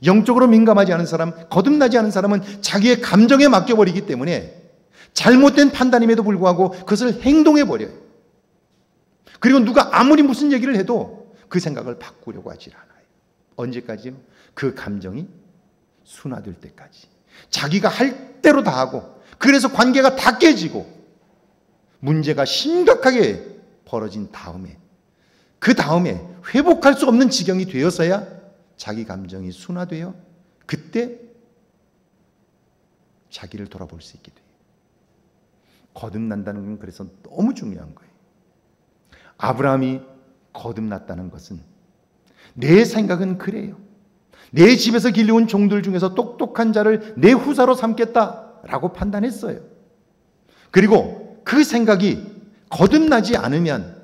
영적으로 민감하지 않은 사람, 거듭나지 않은 사람은 자기의 감정에 맡겨버리기 때문에 잘못된 판단임에도 불구하고 그것을 행동해버려요. 그리고 누가 아무리 무슨 얘기를 해도 그 생각을 바꾸려고 하질 않아요. 언제까지요? 그 감정이 순화될 때까지. 자기가 할 대로 다 하고, 그래서 관계가 다 깨지고 문제가 심각하게 벌어진 다음에, 그 다음에 회복할 수 없는 지경이 되어서야 자기 감정이 순화되어 그때 자기를 돌아볼 수 있게 돼요. 거듭난다는 건 그래서 너무 중요한 거예요. 아브라함이 거듭났다는 것은, 내 생각은 그래요. 내 집에서 길러온 종들 중에서 똑똑한 자를 내 후사로 삼겠다라고 판단했어요. 그리고 그 생각이 거듭나지 않으면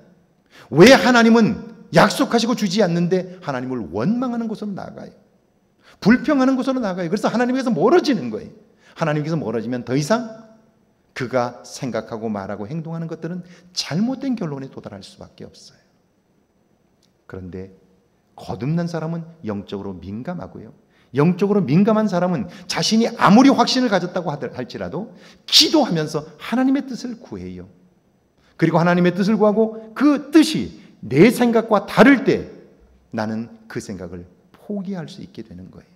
왜 하나님은 약속하시고 주지 않는데 하나님을 원망하는 곳으로 나아가요. 불평하는 곳으로 나아가요. 그래서 하나님께서 멀어지는 거예요. 하나님께서 멀어지면 더 이상 그가 생각하고 말하고 행동하는 것들은 잘못된 결론에 도달할 수밖에 없어요. 그런데 거듭난 사람은 영적으로 민감하고요. 영적으로 민감한 사람은 자신이 아무리 확신을 가졌다고 할지라도 기도하면서 하나님의 뜻을 구해요. 그리고 하나님의 뜻을 구하고 그 뜻이 내 생각과 다를 때 나는 그 생각을 포기할 수 있게 되는 거예요.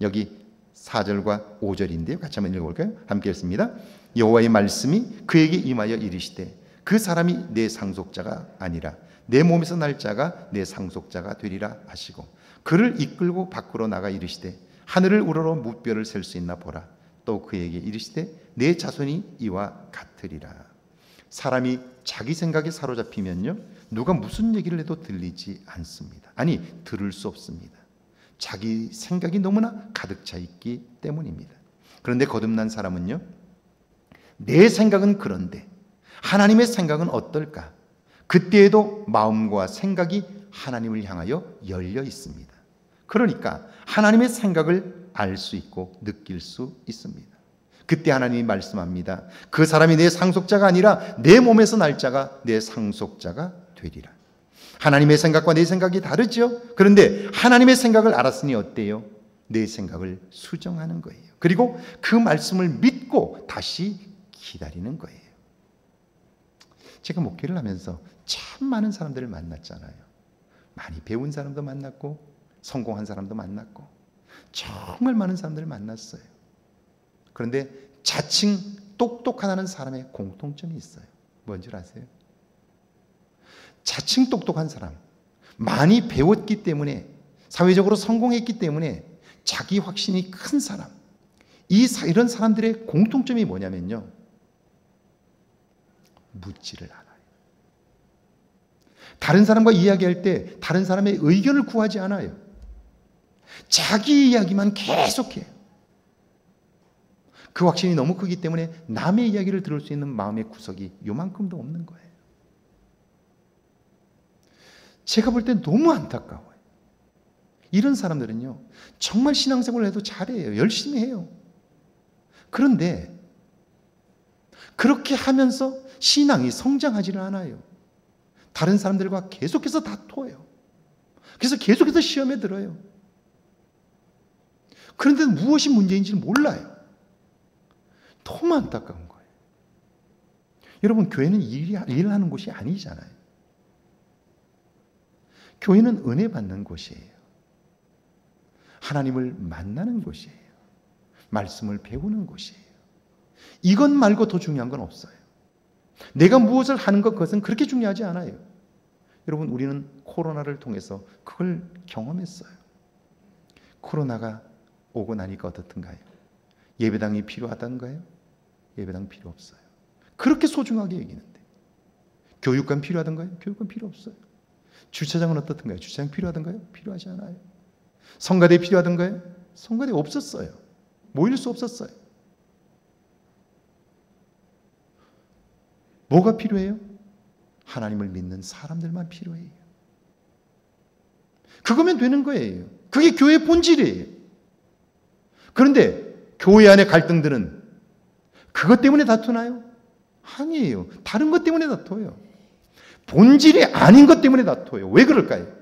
여기 4절과 5절인데요. 같이 한번 읽어볼까요? 함께 읽습니다. 여호와의 말씀이 그에게 임하여 이르시되 그 사람이 내 상속자가 아니라 내 몸에서 날 자가 내 상속자가 되리라 하시고 그를 이끌고 밖으로 나가 이르시되 하늘을 우러러 무뼈를 셀 수 있나 보라. 또 그에게 이르시되 내 자손이 이와 같으리라. 사람이 자기 생각에 사로잡히면요, 누가 무슨 얘기를 해도 들리지 않습니다. 아니, 들을 수 없습니다. 자기 생각이 너무나 가득 차 있기 때문입니다. 그런데 거듭난 사람은요, 내 생각은 그런데 하나님의 생각은 어떨까? 그때에도 마음과 생각이 하나님을 향하여 열려 있습니다. 그러니까 하나님의 생각을 알 수 있고 느낄 수 있습니다. 그때 하나님이 말씀합니다. 그 사람이 내 상속자가 아니라 내 몸에서 날 자가 내 상속자가 되리라. 하나님의 생각과 내 생각이 다르죠. 그런데 하나님의 생각을 알았으니 어때요? 내 생각을 수정하는 거예요. 그리고 그 말씀을 믿고 다시 기다리는 거예요. 제가 목회를 하면서 참 많은 사람들을 만났잖아요. 많이 배운 사람도 만났고 성공한 사람도 만났고 정말 많은 사람들을 만났어요. 그런데 자칭 똑똑하다는 사람의 공통점이 있어요. 뭔지 아세요? 자칭 똑똑한 사람, 많이 배웠기 때문에, 사회적으로 성공했기 때문에 자기 확신이 큰 사람, 이런 사람들의 공통점이 뭐냐면요, 묻지를 않아요. 다른 사람과 이야기할 때 다른 사람의 의견을 구하지 않아요. 자기 이야기만 계속해요. 그 확신이 너무 크기 때문에 남의 이야기를 들을 수 있는 마음의 구석이 요만큼도 없는 거예요. 제가 볼 때 너무 안타까워요. 이런 사람들은요, 정말 신앙생활을 해도 잘해요. 열심히 해요. 그런데 그렇게 하면서 신앙이 성장하지를 않아요. 다른 사람들과 계속해서 다퉈요. 그래서 계속해서 시험에 들어요. 그런데 무엇이 문제인지 몰라요. 너무 안타까운 거예요. 여러분, 교회는 일하는 곳이 아니잖아요. 교회는 은혜 받는 곳이에요. 하나님을 만나는 곳이에요. 말씀을 배우는 곳이에요. 이것 말고 더 중요한 건 없어요. 내가 무엇을 하는 것, 그것은 그렇게 중요하지 않아요. 여러분, 우리는 코로나를 통해서 그걸 경험했어요. 코로나가 오고 나니까 어떻든가요? 예배당이 필요하던가요? 예배당 필요 없어요. 그렇게 소중하게 여기는데. 교육관 필요하던가요? 교육관 필요 없어요. 주차장은 어떻든가요? 주차장 필요하던가요? 필요하지 않아요. 성가대 필요하던가요? 성가대 없었어요. 모일 수 없었어요. 뭐가 필요해요? 하나님을 믿는 사람들만 필요해요. 그거면 되는 거예요. 그게 교회의 본질이에요. 그런데 교회 안의 갈등들은 그것 때문에 다투나요? 아니에요. 다른 것 때문에 다투어요. 본질이 아닌 것 때문에 다투어요. 왜 그럴까요?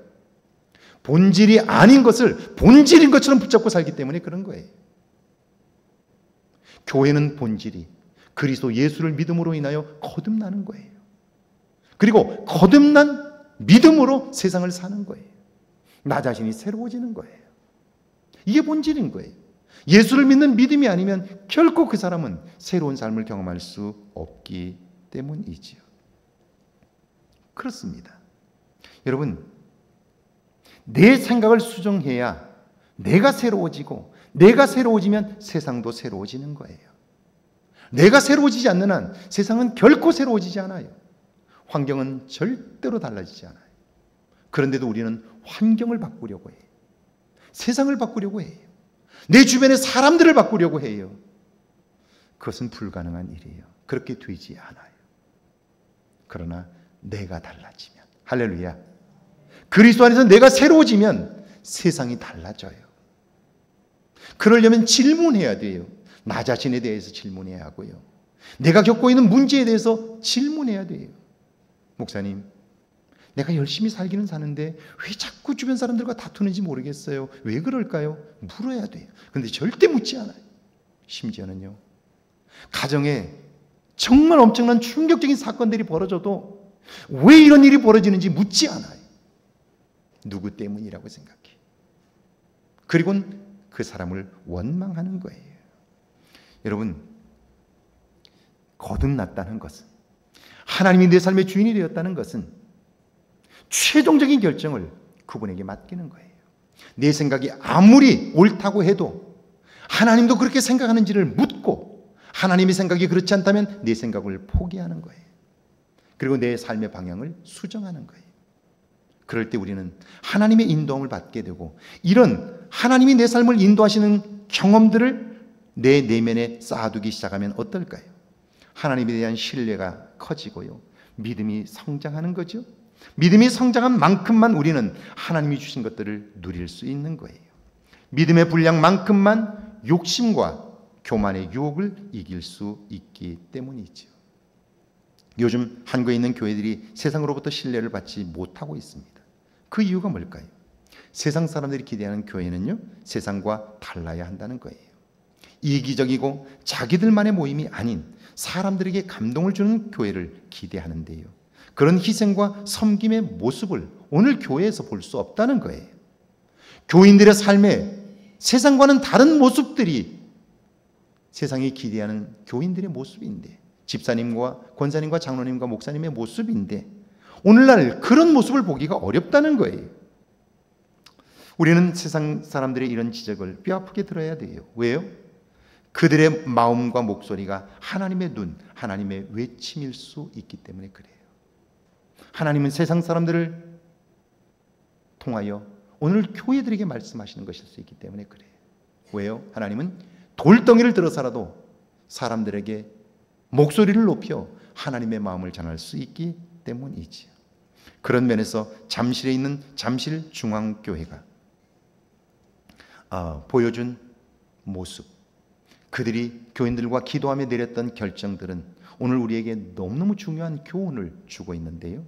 본질이 아닌 것을 본질인 것처럼 붙잡고 살기 때문에 그런 거예요. 교회는 본질이 그리스도 예수를 믿음으로 인하여 거듭나는 거예요. 그리고 거듭난 믿음으로 세상을 사는 거예요. 나 자신이 새로워지는 거예요. 이게 본질인 거예요. 예수를 믿는 믿음이 아니면 결코 그 사람은 새로운 삶을 경험할 수 없기 때문이지요. 그렇습니다. 여러분, 내 생각을 수정해야 내가 새로워지고, 내가 새로워지면 세상도 새로워지는 거예요. 내가 새로워지지 않는 한 세상은 결코 새로워지지 않아요. 환경은 절대로 달라지지 않아요. 그런데도 우리는 환경을 바꾸려고 해요. 세상을 바꾸려고 해요. 내 주변의 사람들을 바꾸려고 해요. 그것은 불가능한 일이에요. 그렇게 되지 않아요. 그러나 내가 달라지면, 할렐루야, 그리스도 안에서 내가 새로워지면 세상이 달라져요. 그러려면 질문해야 돼요. 나 자신에 대해서 질문해야 하고요. 내가 겪고 있는 문제에 대해서 질문해야 돼요. 목사님, 내가 열심히 살기는 사는데 왜 자꾸 주변 사람들과 다투는지 모르겠어요. 왜 그럴까요? 물어야 돼요. 그런데 절대 묻지 않아요. 심지어는요, 가정에 정말 엄청난 충격적인 사건들이 벌어져도 왜 이런 일이 벌어지는지 묻지 않아요. 누구 때문이라고 생각해. 그리고는 그 사람을 원망하는 거예요. 여러분, 거듭났다는 것은, 하나님이 내 삶의 주인이 되었다는 것은 최종적인 결정을 그분에게 맡기는 거예요. 내 생각이 아무리 옳다고 해도 하나님도 그렇게 생각하는지를 묻고, 하나님의 생각이 그렇지 않다면 내 생각을 포기하는 거예요. 그리고 내 삶의 방향을 수정하는 거예요. 그럴 때 우리는 하나님의 인도함을 받게 되고, 이런 하나님이 내 삶을 인도하시는 경험들을 내 내면에 쌓아두기 시작하면 어떨까요? 하나님에 대한 신뢰가 커지고요, 믿음이 성장하는 거죠. 믿음이 성장한 만큼만 우리는 하나님이 주신 것들을 누릴 수 있는 거예요. 믿음의 분량만큼만 욕심과 교만의 유혹을 이길 수 있기 때문이죠. 요즘 한국에 있는 교회들이 세상으로부터 신뢰를 받지 못하고 있습니다. 그 이유가 뭘까요? 세상 사람들이 기대하는 교회는요, 세상과 달라야 한다는 거예요. 이기적이고 자기들만의 모임이 아닌 사람들에게 감동을 주는 교회를 기대하는데요, 그런 희생과 섬김의 모습을 오늘 교회에서 볼 수 없다는 거예요. 교인들의 삶에 세상과는 다른 모습들이 세상이 기대하는 교인들의 모습인데, 집사님과 권사님과 장로님과 목사님의 모습인데, 오늘날 그런 모습을 보기가 어렵다는 거예요. 우리는 세상 사람들의 이런 지적을 뼈아프게 들어야 돼요. 왜요? 그들의 마음과 목소리가 하나님의 눈, 하나님의 외침일 수 있기 때문에 그래요. 하나님은 세상 사람들을 통하여 오늘 교회들에게 말씀하시는 것일 수 있기 때문에 그래요. 왜요? 하나님은 돌덩이를 들어서라도 사람들에게 목소리를 높여 하나님의 마음을 전할 수 있기 때문이지요. 그런 면에서 잠실에 있는 잠실중앙교회가 보여준 모습, 그들이 교인들과 기도하며 내렸던 결정들은 오늘 우리에게 너무너무 중요한 교훈을 주고 있는데요,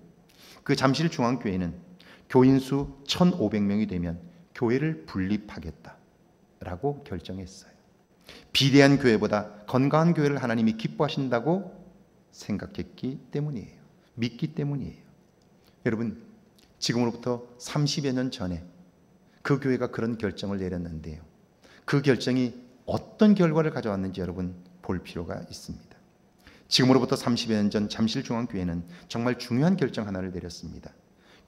그 잠실중앙교회는 교인 수 1,500명이 되면 교회를 분립하겠다라고 결정했어요. 비대한 교회보다 건강한 교회를 하나님이 기뻐하신다고 생각했기 때문이에요. 믿기 때문이에요. 여러분, 지금으로부터 30여 년 전에 그 교회가 그런 결정을 내렸는데요, 그 결정이 어떤 결과를 가져왔는지 여러분 볼 필요가 있습니다. 지금으로부터 30여 년 전 잠실중앙교회는 정말 중요한 결정 하나를 내렸습니다.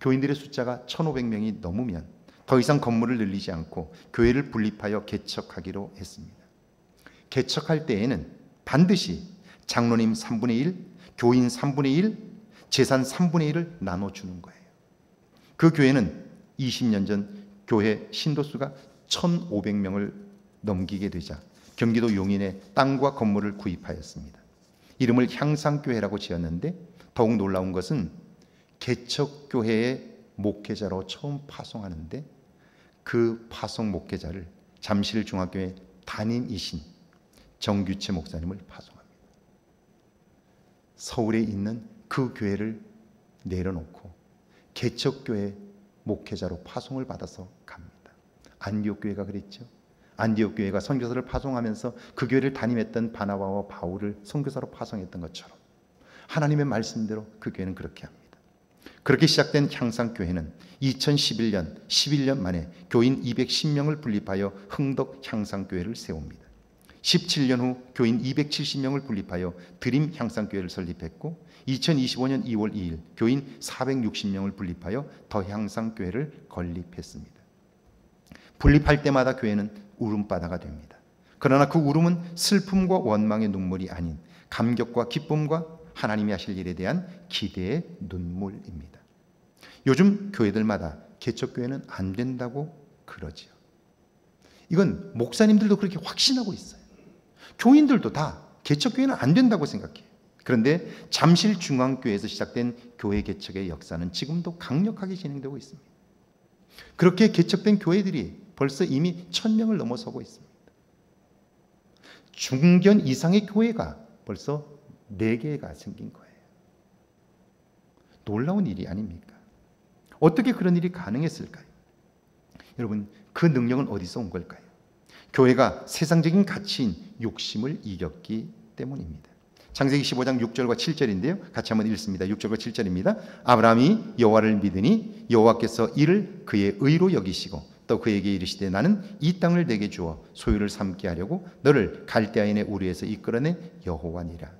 교인들의 숫자가 1,500명이 넘으면 더 이상 건물을 늘리지 않고 교회를 분립하여 개척하기로 했습니다. 개척할 때에는 반드시 장로님 3분의 1, 교인 3분의 1, 재산 3분의 1을 나눠주는 거예요. 그 교회는 20년 전 교회 신도수가 1,500명을 넘기게 되자 경기도 용인에 땅과 건물을 구입하였습니다. 이름을 향상교회라고 지었는데, 더욱 놀라운 것은 개척교회의 목회자로 처음 파송하는데, 그 파송 목회자를 잠실중앙교회 담임이신 정규채 목사님을 파송합니다. 서울에 있는 그 교회를 내려놓고 개척교회 목회자로 파송을 받아서 갑니다. 안디옥 교회가 그랬죠. 안디옥 교회가 선교사를 파송하면서 그 교회를 담임했던 바나바와 바울을 선교사로 파송했던 것처럼 하나님의 말씀대로 그 교회는 그렇게 합니다. 그렇게 시작된 향상교회는 2011년 11년 만에 교인 210명을 분립하여 흥덕 향상교회를 세웁니다. 17년 후 교인 270명을 분립하여 드림 향상교회를 설립했고 2025년 2월 2일 교인 460명을 분립하여 더 향상교회를 건립했습니다. 분립할 때마다 교회는 울음바다가 됩니다. 그러나 그 울음은 슬픔과 원망의 눈물이 아닌 감격과 기쁨과 하나님이 하실 일에 대한 기대의 눈물입니다. 요즘 교회들마다 개척교회는 안 된다고 그러지요. 이건 목사님들도 그렇게 확신하고 있어요. 교인들도 다 개척교회는 안 된다고 생각해요. 그런데 잠실중앙교회에서 시작된 교회 개척의 역사는 지금도 강력하게 진행되고 있습니다. 그렇게 개척된 교회들이 벌써 이미 1000명을 넘어서고 있습니다. 중견 이상의 교회가 벌써 4개가 생긴 거예요. 놀라운 일이 아닙니까? 어떻게 그런 일이 가능했을까요? 여러분, 그 능력은 어디서 온 걸까요? 교회가 세상적인 가치인 욕심을 이겼기 때문입니다. 창세기 15장 6절과 7절인데요. 같이 한번 읽습니다. 6절과 7절입니다. 아브라함이 여호와를 믿으니 여호와께서 이를 그의 의로 여기시고 또 그에게 이르시되 나는 이 땅을 내게 주어 소유를 삼게 하려고 너를 갈대아인의 우리에서 이끌어낸 여호와니라.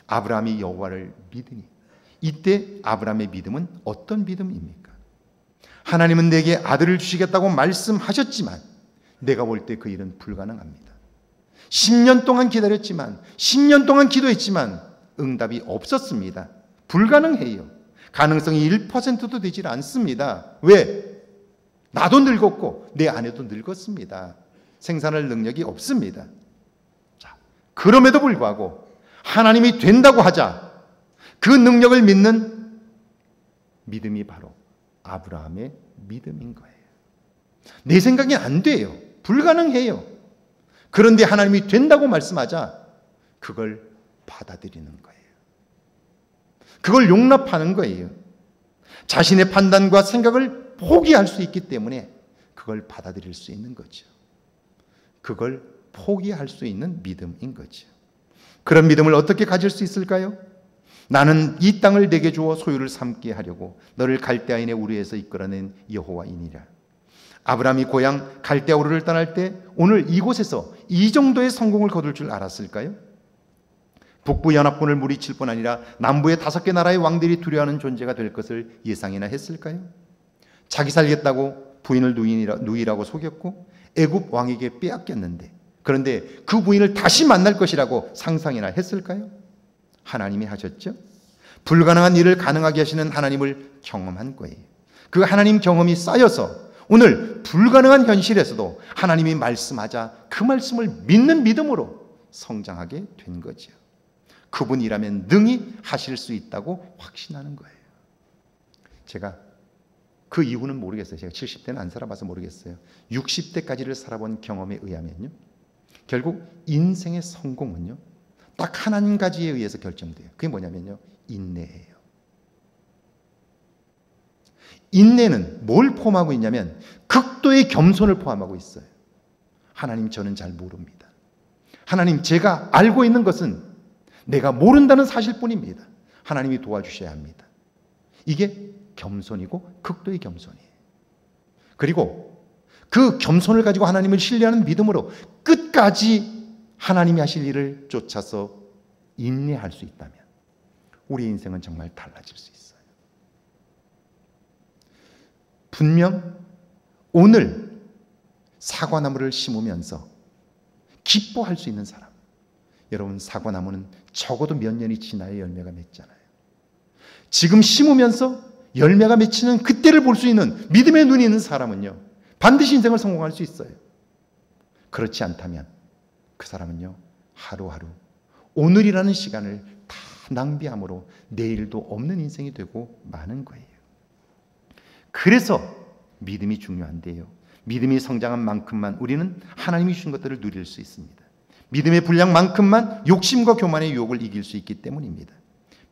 아브라함이 여호와를 믿으니, 이때 아브라함의 믿음은 어떤 믿음입니까? 하나님은 내게 아들을 주시겠다고 말씀하셨지만 내가 볼 때 그 일은 불가능합니다. 10년 동안 기다렸지만 10년 동안 기도했지만 응답이 없었습니다. 불가능해요. 가능성이 1%도 되질 않습니다. 왜? 나도 늙었고 내 아내도 늙었습니다. 생산할 능력이 없습니다. 자, 그럼에도 불구하고 하나님이 된다고 하자 그 능력을 믿는 믿음이 바로 아브라함의 믿음인 거예요. 내 생각이 안 돼요. 불가능해요. 그런데 하나님이 된다고 말씀하자 그걸 받아들이는 거예요. 그걸 용납하는 거예요. 자신의 판단과 생각을 포기할 수 있기 때문에 그걸 받아들일 수 있는 거죠. 그걸 포기할 수 있는 믿음인 거죠. 그런 믿음을 어떻게 가질 수 있을까요? 나는 이 땅을 내게 주어 소유를 삼게 하려고 너를 갈대아인의 우르에서 이끌어낸 여호와이니라. 아브라함이 고향 갈대아 우르를 떠날 때 오늘 이곳에서 이 정도의 성공을 거둘 줄 알았을까요? 북부 연합군을 물리칠 뿐 아니라 남부의 5개 나라의 왕들이 두려워하는 존재가 될 것을 예상이나 했을까요? 자기 살겠다고 부인을 누이라고 속였고 애굽 왕에게 빼앗겼는데, 그런데 그 부인을 다시 만날 것이라고 상상이나 했을까요? 하나님이 하셨죠. 불가능한 일을 가능하게 하시는 하나님을 경험한 거예요. 그 하나님 경험이 쌓여서 오늘 불가능한 현실에서도 하나님이 말씀하자 그 말씀을 믿는 믿음으로 성장하게 된 거죠. 그분이라면 능히 하실 수 있다고 확신하는 거예요. 제가 그 이유는 모르겠어요. 제가 70대는 안 살아봐서 모르겠어요. 60대까지를 살아본 경험에 의하면요, 결국 인생의 성공은요 딱 한 가지에 의해서 결정돼요. 그게 뭐냐면요, 인내예요. 인내는 뭘 포함하고 있냐면 극도의 겸손을 포함하고 있어요. 하나님, 저는 잘 모릅니다. 하나님, 제가 알고 있는 것은 내가 모른다는 사실뿐입니다. 하나님이 도와주셔야 합니다. 이게 겸손이고 극도의 겸손이에요. 그리고 그 겸손을 가지고 하나님을 신뢰하는 믿음으로 끝까지 하나님이 하실 일을 쫓아서 인내할 수 있다면 우리의 인생은 정말 달라질 수 있어요. 분명 오늘 사과나무를 심으면서 기뻐할 수 있는 사람, 여러분, 사과나무는 적어도 몇 년이 지나야 열매가 맺잖아요. 지금 심으면서 열매가 맺히는 그때를 볼 수 있는 믿음의 눈이 있는 사람은요 반드시 인생을 성공할 수 있어요. 그렇지 않다면 그 사람은요 하루하루 오늘이라는 시간을 다 낭비함으로 내일도 없는 인생이 되고 마는 거예요. 그래서 믿음이 중요한데요, 믿음이 성장한 만큼만 우리는 하나님이 주신 것들을 누릴 수 있습니다. 믿음의 분량만큼만 욕심과 교만의 유혹을 이길 수 있기 때문입니다.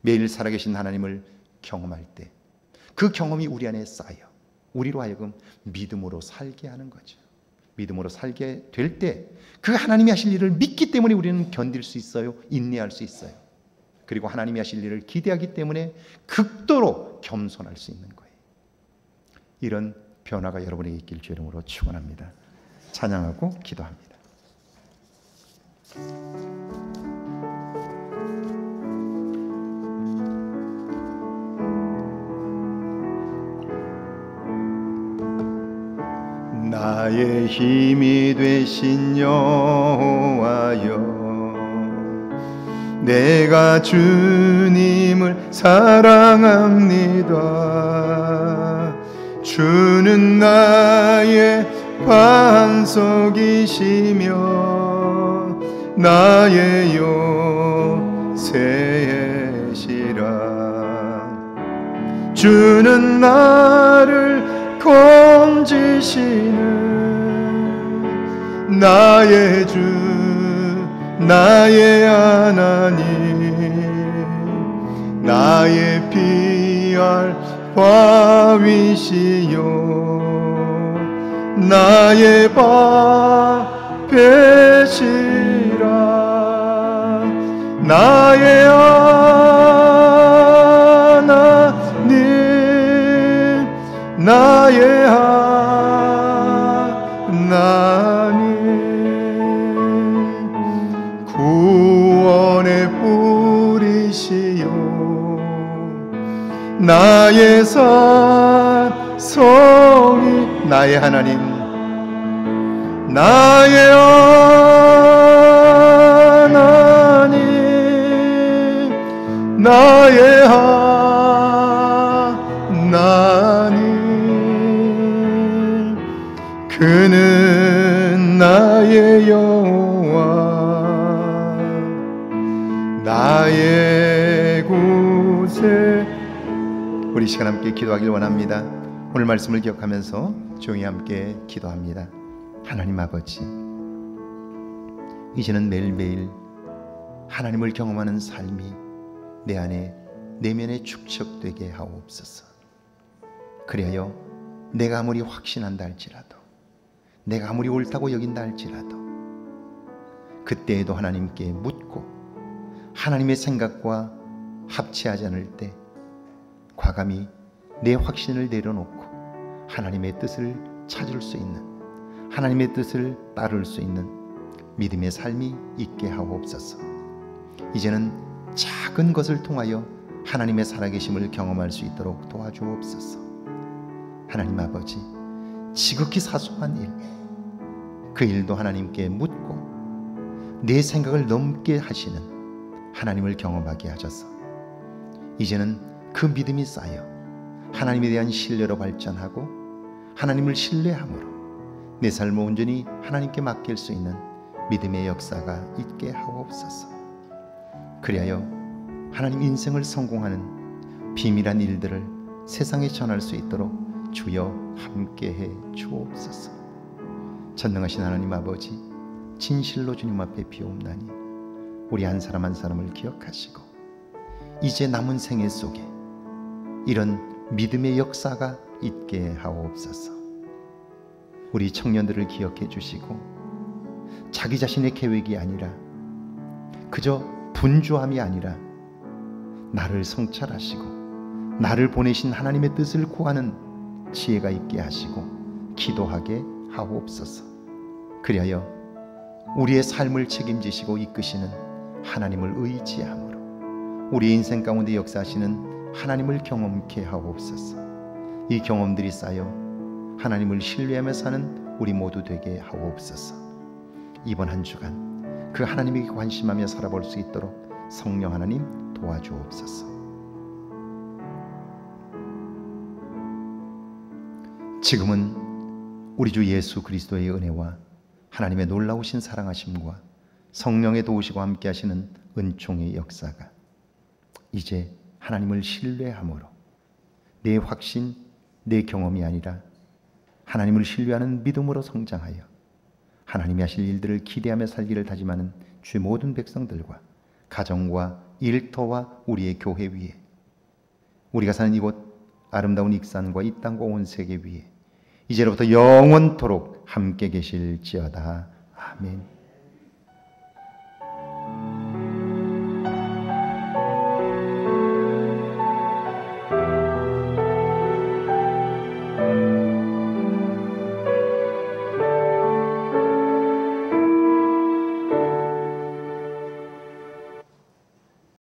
매일 살아계신 하나님을 경험할 때 그 경험이 우리 안에 쌓여 우리로 하여금 믿음으로 살게 하는 거죠. 믿음으로 살게 될 때 그 하나님이 하실 일을 믿기 때문에 우리는 견딜 수 있어요. 인내할 수 있어요. 그리고 하나님이 하실 일을 기대하기 때문에 극도로 겸손할 수 있는 거예요. 이런 변화가 여러분에게 있길 주의 이름으로 축원합니다. 찬양하고 기도합니다. 나의 힘이 되신 여호와여, 내가 주님을 사랑합니다. 주는 나의 반석이시며 나의 요새시라. 주는 나를 건지시는 나의 주 나의 하나님, 나의 피할 바위시요 나의 방패시라. 나의 하나님, 나의 하나님, 구원의 뿌리시요 나의 산성이, 나의 하나님, 나의 하나님, 나의 하나님, 그는 나의 여호와, 나의 구세. 우리 시간 함께 기도하길 원합니다. 오늘 말씀을 기억하면서 조용히 함께 기도합니다. 하나님 아버지, 이제는 매일매일 하나님을 경험하는 삶이 내 안에 내면에 축적되게 하옵소서. 그리하여 내가 아무리 확신한다 할지라도, 내가 아무리 옳다고 여긴다 할지라도 그때에도 하나님께 묻고 하나님의 생각과 합치하지 않을 때 과감히 내 확신을 내려놓고 하나님의 뜻을 찾을 수 있는, 하나님의 뜻을 따를 수 있는 믿음의 삶이 있게 하옵소서. 이제는 작은 것을 통하여 하나님의 살아계심을 경험할 수 있도록 도와주옵소서. 하나님 아버지, 지극히 사소한 일, 그 일도 하나님께 묻고 내 생각을 넘게 하시는 하나님을 경험하게 하셔서 이제는 그 믿음이 쌓여 하나님에 대한 신뢰로 발전하고 하나님을 신뢰함으로 내 삶을 온전히 하나님께 맡길 수 있는 믿음의 역사가 있게 하옵소서. 그리하여 하나님 인생을 성공하는 비밀한 일들을 세상에 전할 수 있도록 주여 함께해 주옵소서. 전능하신 하나님 아버지, 진실로 주님 앞에 비옵나니 우리 한 사람 한 사람을 기억하시고 이제 남은 생애 속에 이런 믿음의 역사가 있게 하옵소서. 우리 청년들을 기억해 주시고 자기 자신의 계획이 아니라 그저 분주함이 아니라 나를 성찰하시고 나를 보내신 하나님의 뜻을 구하는 지혜가 있게 하시고 기도하게 하옵소서. 그리하여 우리의 삶을 책임지시고 이끄시는 하나님을 의지함으로 우리 인생 가운데 역사하시는 하나님을 경험케 하옵소서. 이 경험들이 쌓여 하나님을 신뢰하며 사는 우리 모두 되게 하옵소서. 이번 한 주간 그 하나님에게 관심하며 살아볼 수 있도록 성령 하나님 도와주옵소서. 지금은 우리 주 예수 그리스도의 은혜와 하나님의 놀라우신 사랑하심과 성령의 도우시고 함께 하시는 은총의 역사가 이제 하나님을 신뢰함으로 내 확신, 내 경험이 아니라 하나님을 신뢰하는 믿음으로 성장하여 하나님이 하실 일들을 기대하며 살기를 다짐하는 주 모든 백성들과 가정과 일터와 우리의 교회 위에, 우리가 사는 이곳 아름다운 익산과 이 땅과 온 세계 위에 이제로부터 영원토록 함께 계실지어다. 아멘.